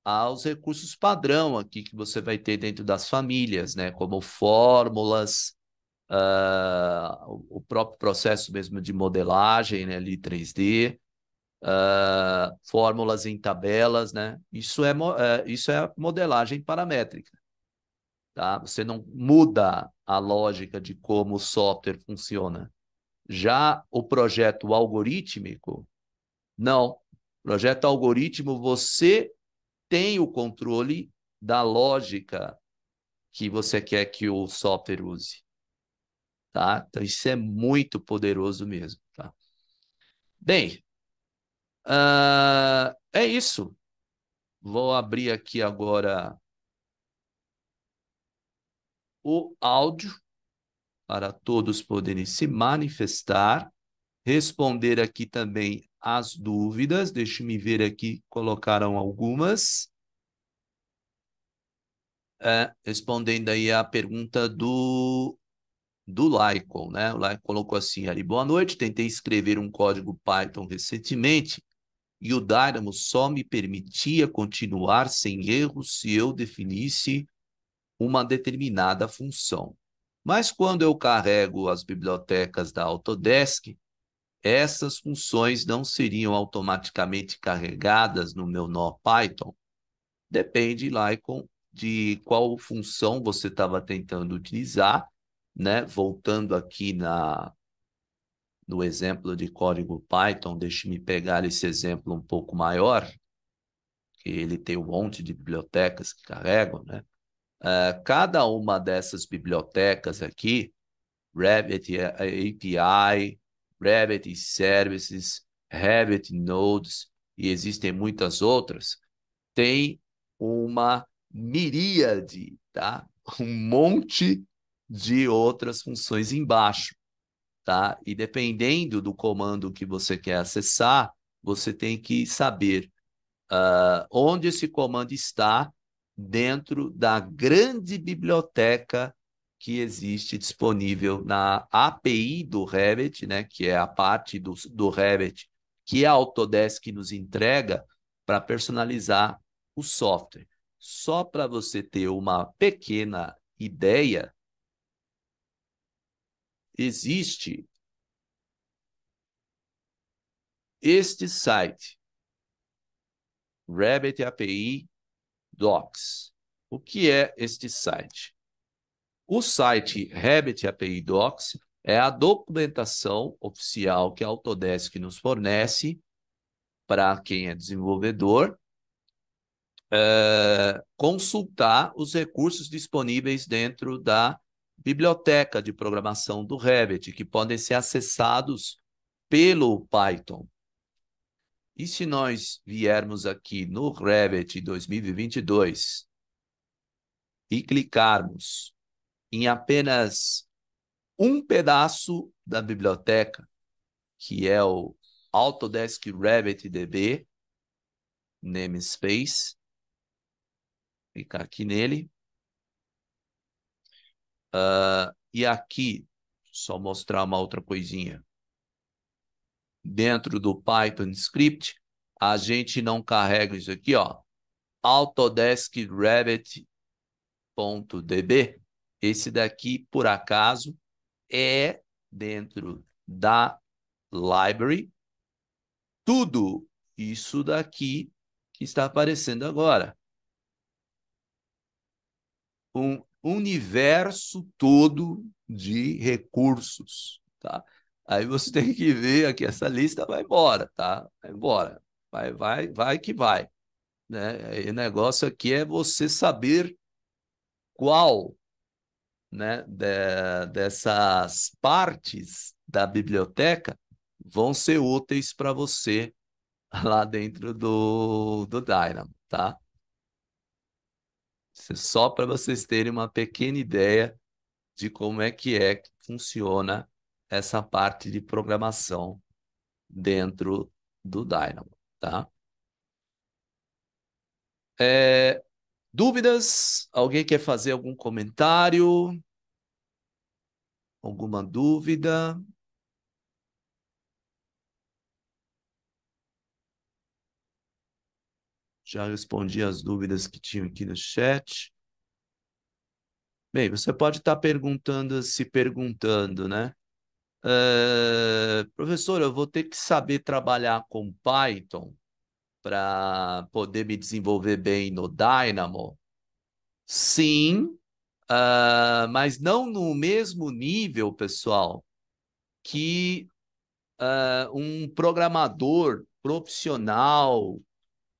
aos recursos padrão aqui que você vai ter dentro das famílias, né? Como fórmulas, o próprio processo mesmo de modelagem, né? Ali 3D, fórmulas em tabelas, né? Isso é modelagem paramétrica, tá? Você não muda a lógica de como o software funciona. Já o projeto algorítmico, não. Projeto algoritmo, você tem o controle da lógica que você quer que o software use, tá? Então, isso é muito poderoso mesmo, tá? Bem, é isso. Vou abrir aqui agora o áudio para todos poderem se manifestar, responder aqui também as dúvidas. Deixe-me ver aqui, colocaram algumas. Respondendo aí a pergunta do Lycon, né? O Lycon colocou assim ali: boa noite, tentei escrever um código Python recentemente e o Dynamo só me permitia continuar sem erros se eu definisse uma determinada função. Mas quando eu carrego as bibliotecas da Autodesk, essas funções não seriam automaticamente carregadas no meu nó Python. Depende, Lycon, de qual função você estava tentando utilizar, né? Voltando aqui no exemplo de código Python, deixe-me pegar esse exemplo um pouco maior, que ele tem um monte de bibliotecas que carregam, né? Cada uma dessas bibliotecas aqui, Revit API, Revit Services, Revit Nodes, e existem muitas outras, tem uma miríade, tá? Um monte de outras funções embaixo, tá? E dependendo do comando que você quer acessar, você tem que saber onde esse comando está dentro da grande biblioteca que existe disponível na API do Revit, né, que é a parte do Revit que a Autodesk nos entrega para personalizar o software. Só para você ter uma pequena ideia, existe este site, Revit API Docs. O que é este site? O site Revit API Docs é a documentação oficial que a Autodesk nos fornece para quem é desenvolvedor consultar os recursos disponíveis dentro da biblioteca de programação do Revit, que podem ser acessados pelo Python. E se nós viermos aqui no Revit 2022 e clicarmos em apenas um pedaço da biblioteca, que é o Autodesk Revit DB, namespace, clicar aqui nele. E aqui, só mostrar uma outra coisinha. Dentro do Python Script, a gente não carrega isso aqui, ó. Autodesk Revit.db. Esse daqui, por acaso, é dentro da library. Tudo isso daqui que está aparecendo agora. Um universo todo de recursos, tá? Aí você tem que ver aqui, essa lista vai embora, tá? Vai embora. Vai que vai, né? E o negócio aqui é você saber qual, né, dessas partes da biblioteca vão ser úteis para você lá dentro do Dynamo, tá? Só para vocês terem uma pequena ideia de como é que funciona essa parte de programação dentro do Dynamo, tá? Dúvidas? Alguém quer fazer algum comentário? Alguma dúvida? Já respondi as dúvidas que tinham aqui no chat. Bem, você pode estar se perguntando, né? Professor, eu vou ter que saber trabalhar com Python para poder me desenvolver bem no Dynamo? Sim, mas não no mesmo nível, pessoal, que um programador profissional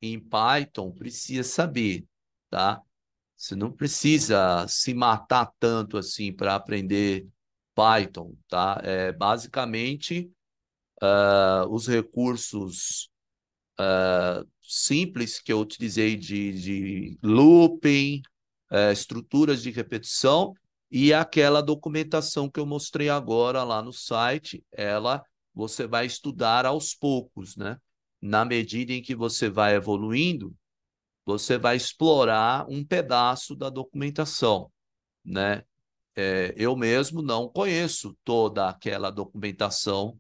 em Python precisa saber, tá? Você não precisa se matar tanto assim para aprender Python, tá? Basicamente, os recursos simples que eu utilizei de looping, estruturas de repetição e aquela documentação que eu mostrei agora lá no site, você vai estudar aos poucos, né? Na medida em que você vai evoluindo, você vai explorar um pedaço da documentação, né? Eu mesmo não conheço toda aquela documentação,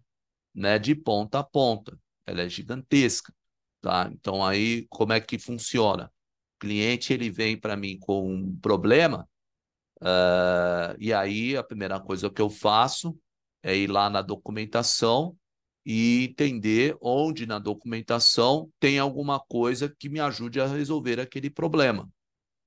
né, de ponta a ponta. Ela é gigantesca, tá? Então aí como é que funciona? O cliente ele vem para mim com um problema, e aí a primeira coisa que eu faço é ir lá na documentação e entender onde na documentação tem alguma coisa que me ajude a resolver aquele problema,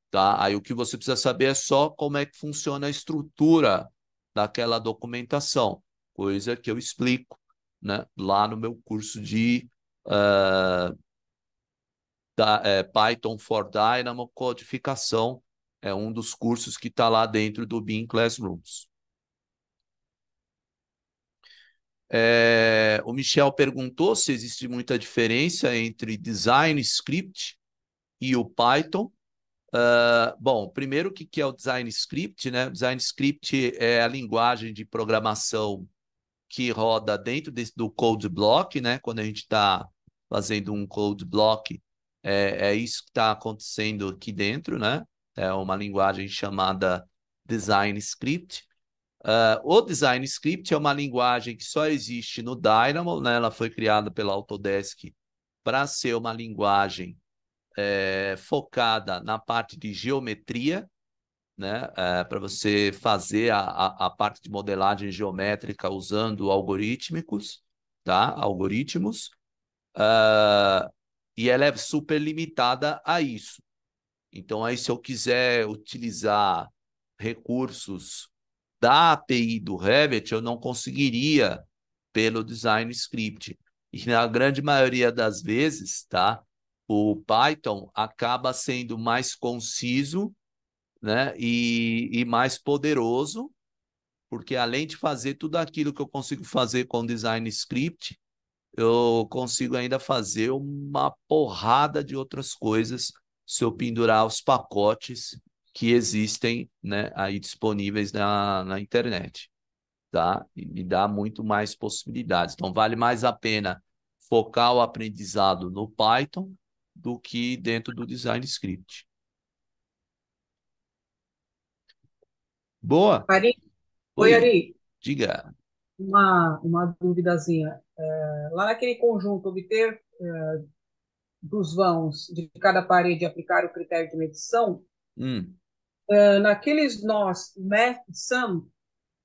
tá? Aí o que você precisa saber é só como é que funciona a estrutura daquela documentação, coisa que eu explico, né, lá no meu curso de Python for Dynamo Codificação, é um dos cursos que está lá dentro do Beam Classrooms. O Michel perguntou se existe muita diferença entre Design Script e o Python. Bom, primeiro, o que é o Design Script, né? O Design Script é a linguagem de programação que roda dentro do Code Block, né? Quando a gente está fazendo um Code Block, é isso que está acontecendo aqui dentro, né? É uma linguagem chamada Design Script. O Design Script é uma linguagem que só existe no Dynamo, né? Ela foi criada pela Autodesk para ser uma linguagem focada na parte de geometria, né? Para você fazer a parte de modelagem geométrica usando algorítmicos, tá? Algoritmos. E ela é super limitada a isso. Então, aí, se eu quiser utilizar recursos da API do Revit, eu não conseguiria pelo Design Script. E na grande maioria das vezes, tá? O Python acaba sendo mais conciso, né? E mais poderoso, porque além de fazer tudo aquilo que eu consigo fazer com Design Script, eu consigo ainda fazer uma porrada de outras coisas se eu pendurar os pacotes que existem, né, aí disponíveis na internet, tá? E me dá muito mais possibilidades. Então, vale mais a pena focar o aprendizado no Python do que dentro do design script. Boa? Ari, oi, Oi, Ari, diga. uma duvidazinha. Lá naquele conjunto, obter dos vãos de cada parede aplicar o critério de medição, Hum. naqueles nós, math sum,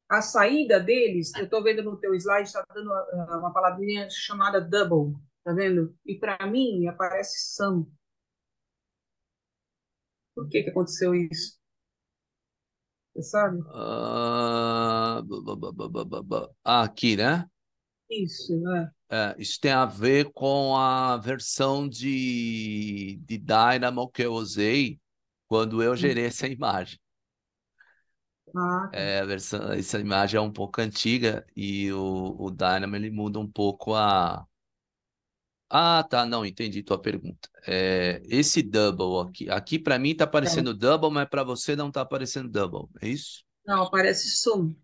a saída deles, eu estou vendo no teu slide, está dando uma palavrinha chamada double, tá vendo? E para mim aparece sum. Por que que aconteceu isso? Você sabe? Aqui, né? Isso, né? Isso tem a ver com a versão de Dynamo que eu usei quando eu gerei essa imagem. Ah, tá. Essa imagem é um pouco antiga e o Dynamo ele muda um pouco a. Ah, tá, não, entendi tua pergunta. Esse double aqui para mim tá É. aparecendo double, mas para você não tá aparecendo double, é isso? Não, aparece sum,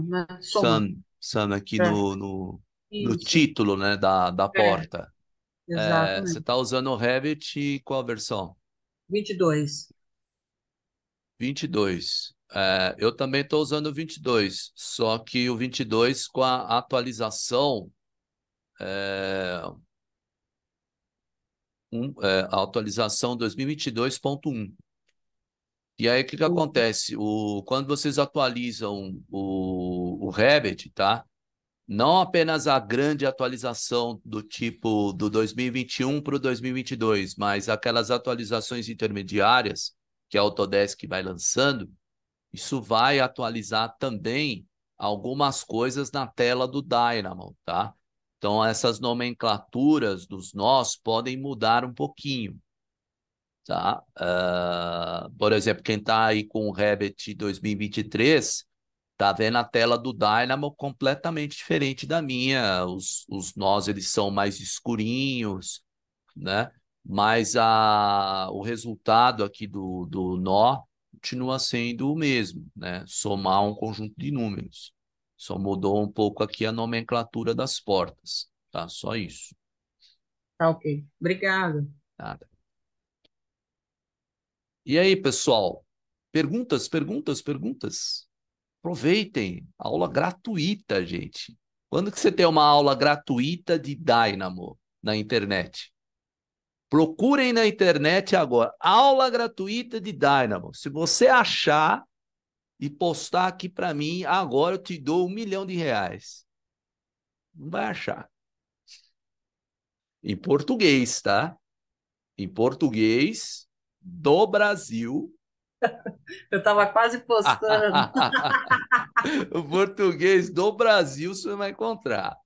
né? Soma. Sun aqui É, no isso. título, né, da É, porta. Você exatamente. está usando o Revit qual versão? 22. 22. Eu também estou usando o 22, só que o 22 com a atualização, é, a atualização 2022.1. E aí, o que que acontece? Quando vocês atualizam o Revit, tá? Não apenas a grande atualização do tipo do 2021 para o 2022, mas aquelas atualizações intermediárias que a Autodesk vai lançando, isso vai atualizar também algumas coisas na tela do Dynamo, tá? Então, essas nomenclaturas dos nós podem mudar um pouquinho, tá? Por exemplo, quem está aí com o Revit 2023 tá vendo a tela do Dynamo completamente diferente da minha. Os nós eles são mais escurinhos, né? Mas o resultado aqui do nó continua sendo o mesmo, né? Somar um conjunto de números. Só mudou um pouco aqui a nomenclatura das portas, tá? Só isso. Tá ok. Obrigada. Nada. E aí, pessoal? Perguntas, perguntas, perguntas? Aproveitem. Aula gratuita, gente. Quando que você tem uma aula gratuita de Dynamo na internet? Procurem na internet agora. Aula gratuita de Dynamo. Se você achar e postar aqui para mim, agora eu te dou R$ 1 milhão. Não vai achar. Em português, tá? Em português do Brasil. Eu estava quase postando. O português do Brasil você vai encontrar.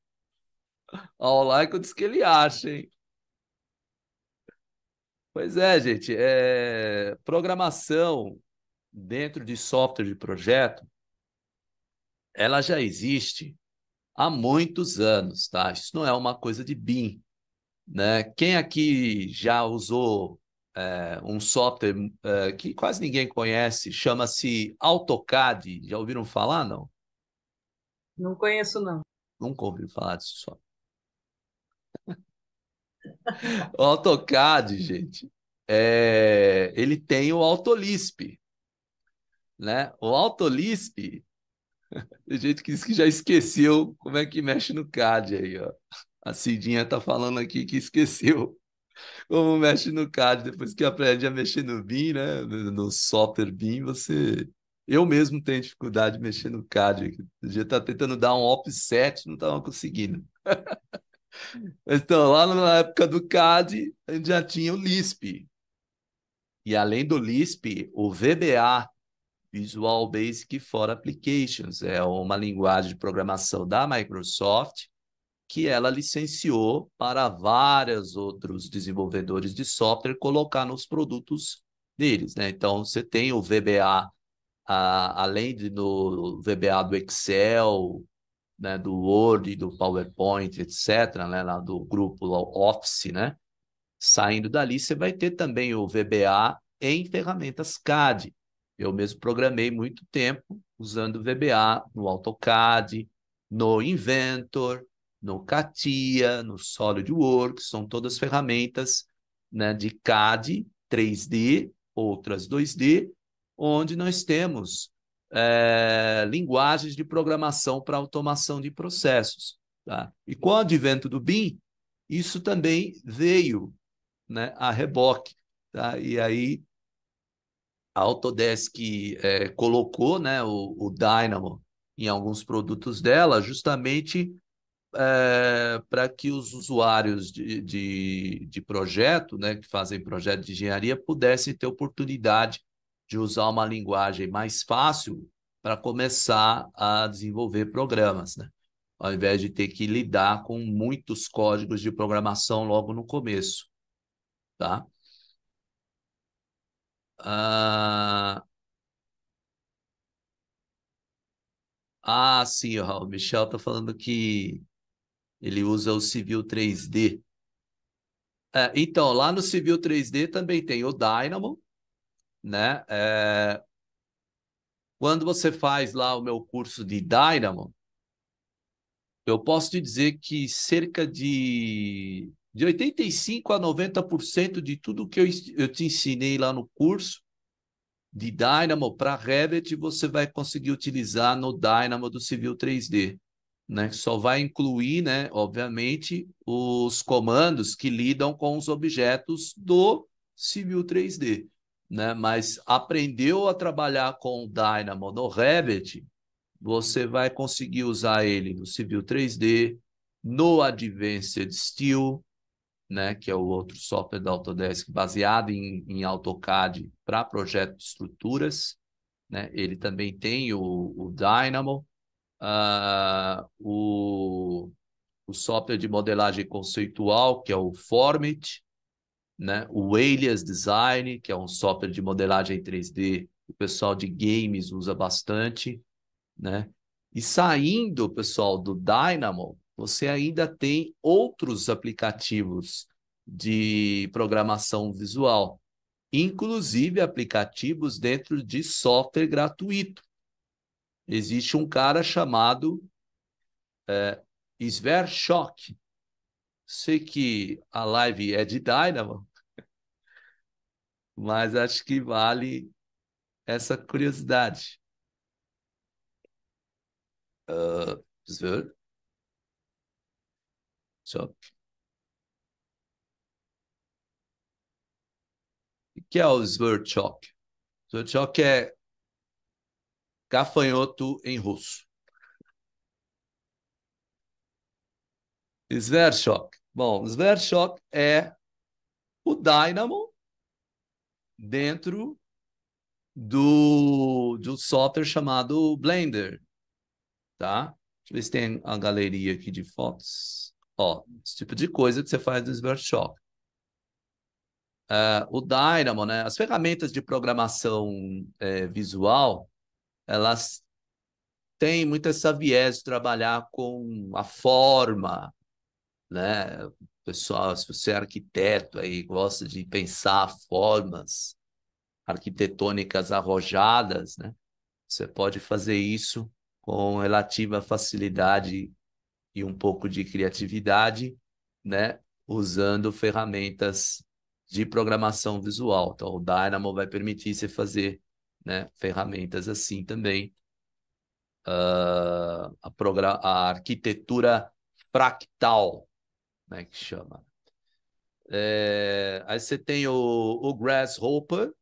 Olha lá que eu disse que ele acha, hein? Pois é, gente. Programação dentro de software de projeto, ela já existe há muitos anos, tá? Isso não é uma coisa de BIM, né? Quem aqui já usou um software que quase ninguém conhece, chama-se AutoCAD? Já ouviram falar? Não? Não conheço, não. Nunca ouviram falar disso só. O AutoCAD, gente, ele tem o AutoLisp, né? O AutoLisp, tem gente que diz que já esqueceu como é que mexe no CAD aí, ó. A Cidinha tá falando aqui que esqueceu como mexe no CAD. Depois que aprende a mexer no BIM, né? No software BIM, você. Eu mesmo tenho dificuldade de mexer no CAD aqui. O dia tá tentando dar um offset, não tava conseguindo. Mas então, lá na época do CAD, a gente já tinha o Lisp. E além do Lisp, o VBA, Visual Basic for Applications, é uma linguagem de programação da Microsoft que ela licenciou para vários outros desenvolvedores de software colocar nos produtos deles, né? Então, você tem o VBA, além do VBA do Excel, né, do Word, do PowerPoint, etc., né, lá do grupo lá, Office, né? Saindo dali, você vai ter também o VBA em ferramentas CAD. Eu mesmo programei muito tempo usando o VBA no AutoCAD, no Inventor, no CATIA, no SolidWorks, são todas ferramentas, né, de CAD 3D, outras 2D, onde nós temos linguagens de programação para automação de processos. Tá? E com o advento do BIM, isso também veio, né, a reboque. Tá? E aí a Autodesk colocou, né, o Dynamo em alguns produtos dela, justamente para que os usuários de projeto, né, que fazem projeto de engenharia, pudessem ter oportunidade de usar uma linguagem mais fácil para começar a desenvolver programas, né? Ao invés de ter que lidar com muitos códigos de programação logo no começo, tá? Ah, sim, ó, o Michel está falando que ele usa o Civil 3D. Então, lá no Civil 3D também tem o Dynamo, né? Quando você faz lá o meu curso de Dynamo, eu posso te dizer que cerca de 85 a 90% de tudo que eu te ensinei lá no curso de Dynamo para Revit, você vai conseguir utilizar no Dynamo do Civil 3D, né? Só vai incluir, né, obviamente, os comandos que lidam com os objetos do Civil 3D, né? Mas aprendeu a trabalhar com o Dynamo no Revit, você vai conseguir usar ele no Civil 3D, no Advanced Steel, né, que é o outro software da Autodesk baseado em AutoCAD para projeto de estruturas, né? Ele também tem o Dynamo, o software de modelagem conceitual, que é o Formit, né? O Alias Design, que é um software de modelagem 3D, o pessoal de games usa bastante, né? E saindo, pessoal, do Dynamo, você ainda tem outros aplicativos de programação visual, inclusive aplicativos dentro de software gratuito. Existe um cara chamado Sverchok. Sei que a live é de Dynamo, mas acho que vale essa curiosidade. Sverchok. O que é o Sverchok? Sverchok é gafanhoto em russo. Sverchok. Bom, Sverchok é o Dynamo dentro do software chamado Blender, tá? Deixa eu ver se tem a galeria aqui de fotos. Ó, esse tipo de coisa que você faz no Sverchok. O Dynamo, né? As ferramentas de programação visual, elas têm muito essa viés de trabalhar com a forma, né? Pessoal, se você é arquiteto aí, gosta de pensar formas arquitetônicas arrojadas, né? Você pode fazer isso com relativa facilidade e um pouco de criatividade, né? Usando ferramentas de programação visual. Então, o Dynamo vai permitir você fazer, né, ferramentas assim também. A arquitetura fractal, né, que chama. Aí você tem o Grasshopper.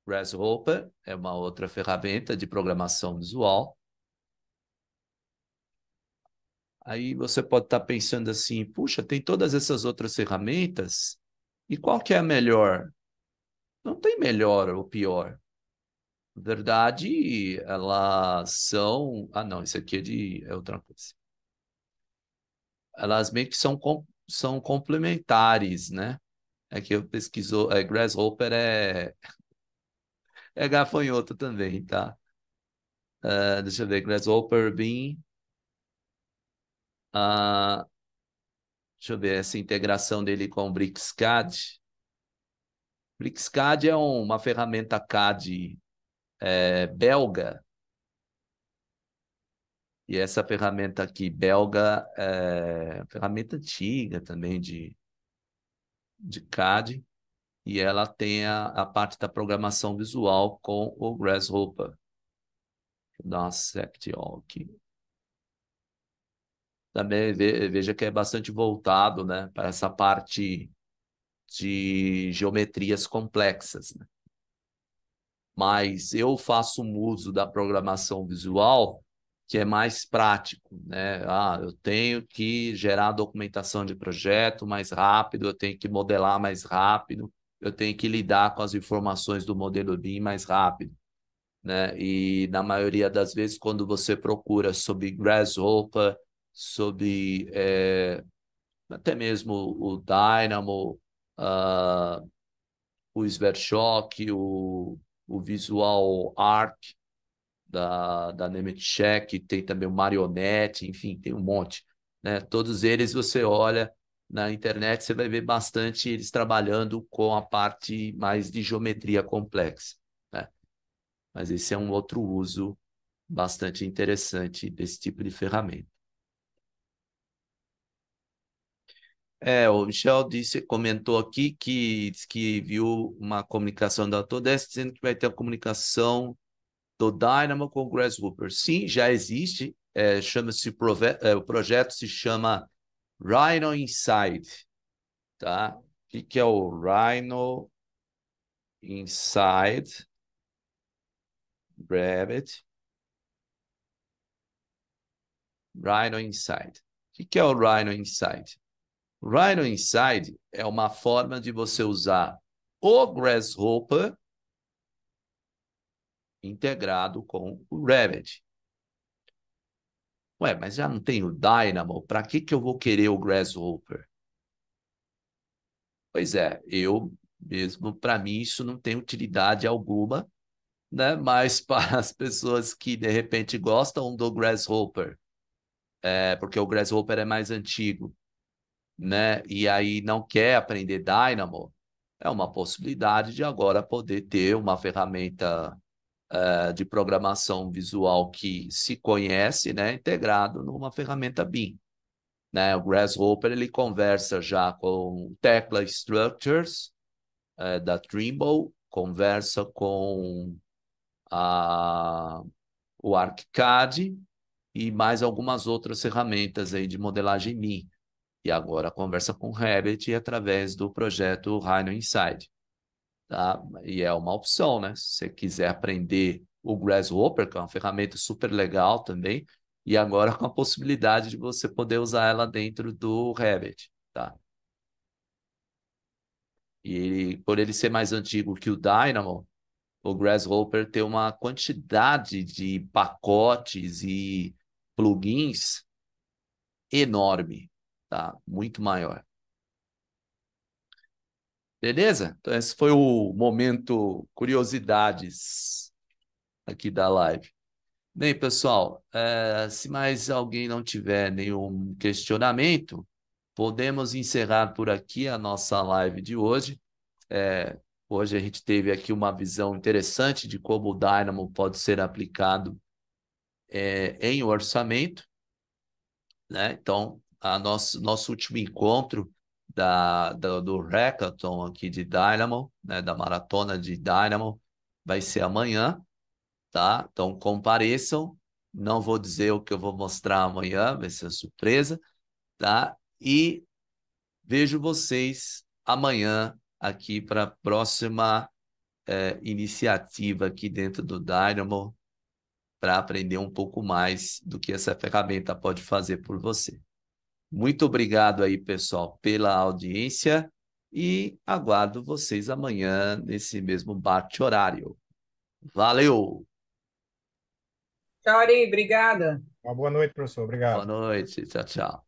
Grasshopper é uma outra ferramenta de programação visual. Aí você pode estar pensando assim, puxa, tem todas essas outras ferramentas, e qual que é a melhor? Não tem melhor ou pior. Na verdade, elas são... Ah, não, isso aqui é outra coisa. Elas meio que são complementares, né? É que eu pesquisou, Grasshopper é gafanhoto também, tá? Deixa eu ver, Grasshopper, Bean. Ah, deixa eu ver essa integração dele com o BricsCAD. BricsCAD é uma ferramenta CAD belga, e essa ferramenta aqui belga é uma ferramenta antiga também de CAD, e ela tem a parte da programação visual com o Grasshopper. Vou dar uma select all aqui. Também veja que é bastante voltado, né, para essa parte de geometrias complexas, né? Mas eu faço um uso da programação visual que é mais prático, né? Ah, eu tenho que gerar documentação de projeto mais rápido, eu tenho que modelar mais rápido, eu tenho que lidar com as informações do modelo BIM mais rápido, né? E na maioria das vezes, quando você procura sobre Grasshopper, sobre até mesmo o Dynamo, o Sverchok, o Visual Arc da Nemetschek, tem também o Marionette, enfim, tem um monte, né? Todos eles você olha na internet, você vai ver bastante eles trabalhando com a parte mais de geometria complexa, né? Mas esse é um outro uso bastante interessante desse tipo de ferramenta. O Michel comentou aqui que diz que viu uma comunicação da Autodesk dizendo que vai ter a comunicação do Dynamo com o Grasshopper. Sim, já existe. O projeto se chama Rhino Inside, tá? O que é o Rhino Inside? Rabbit. Rhino Inside. O que é o Rhino Inside? O Rhino Inside é uma forma de você usar o Grasshopper integrado com o Revit. Ué, mas já não tem o Dynamo, para que eu vou querer o Grasshopper? Pois é, eu mesmo, para mim, isso não tem utilidade alguma, né? Mas para as pessoas que de repente gostam do Grasshopper, porque o Grasshopper é mais antigo, né? E aí não quer aprender Dynamo, é uma possibilidade de agora poder ter uma ferramenta de programação visual que se conhece, né, integrado numa ferramenta BIM, né? O Grasshopper ele conversa já com Tekla Structures da Trimble, conversa com o ArchiCAD e mais algumas outras ferramentas aí de modelagem BIM. E agora conversa com o Revit através do projeto Rhino Inside. Tá? E é uma opção, né? Se você quiser aprender o Grasshopper, que é uma ferramenta super legal também, e agora com a possibilidade de você poder usar ela dentro do Revit, tá? E por ele ser mais antigo que o Dynamo, o Grasshopper tem uma quantidade de pacotes e plugins enorme, tá? Muito maior. Beleza? Então esse foi o momento curiosidades aqui da live. Bem, pessoal, se mais alguém não tiver nenhum questionamento, podemos encerrar por aqui a nossa live de hoje. Hoje a gente teve aqui uma visão interessante de como o Dynamo pode ser aplicado em orçamento, né? Então, nosso último encontro do Hackathon aqui de Dynamo, né? Da maratona de Dynamo, vai ser amanhã, tá? Então compareçam. Não vou dizer o que eu vou mostrar amanhã, vai ser surpresa, tá? E vejo vocês amanhã aqui para a próxima iniciativa aqui dentro do Dynamo para aprender um pouco mais do que essa ferramenta pode fazer por você. Muito obrigado aí, pessoal, pela audiência e aguardo vocês amanhã nesse mesmo bate-horário. Valeu! Tchau, Ari, obrigada. Uma boa noite, professor. Boa Obrigado. noite. Tchau, tchau.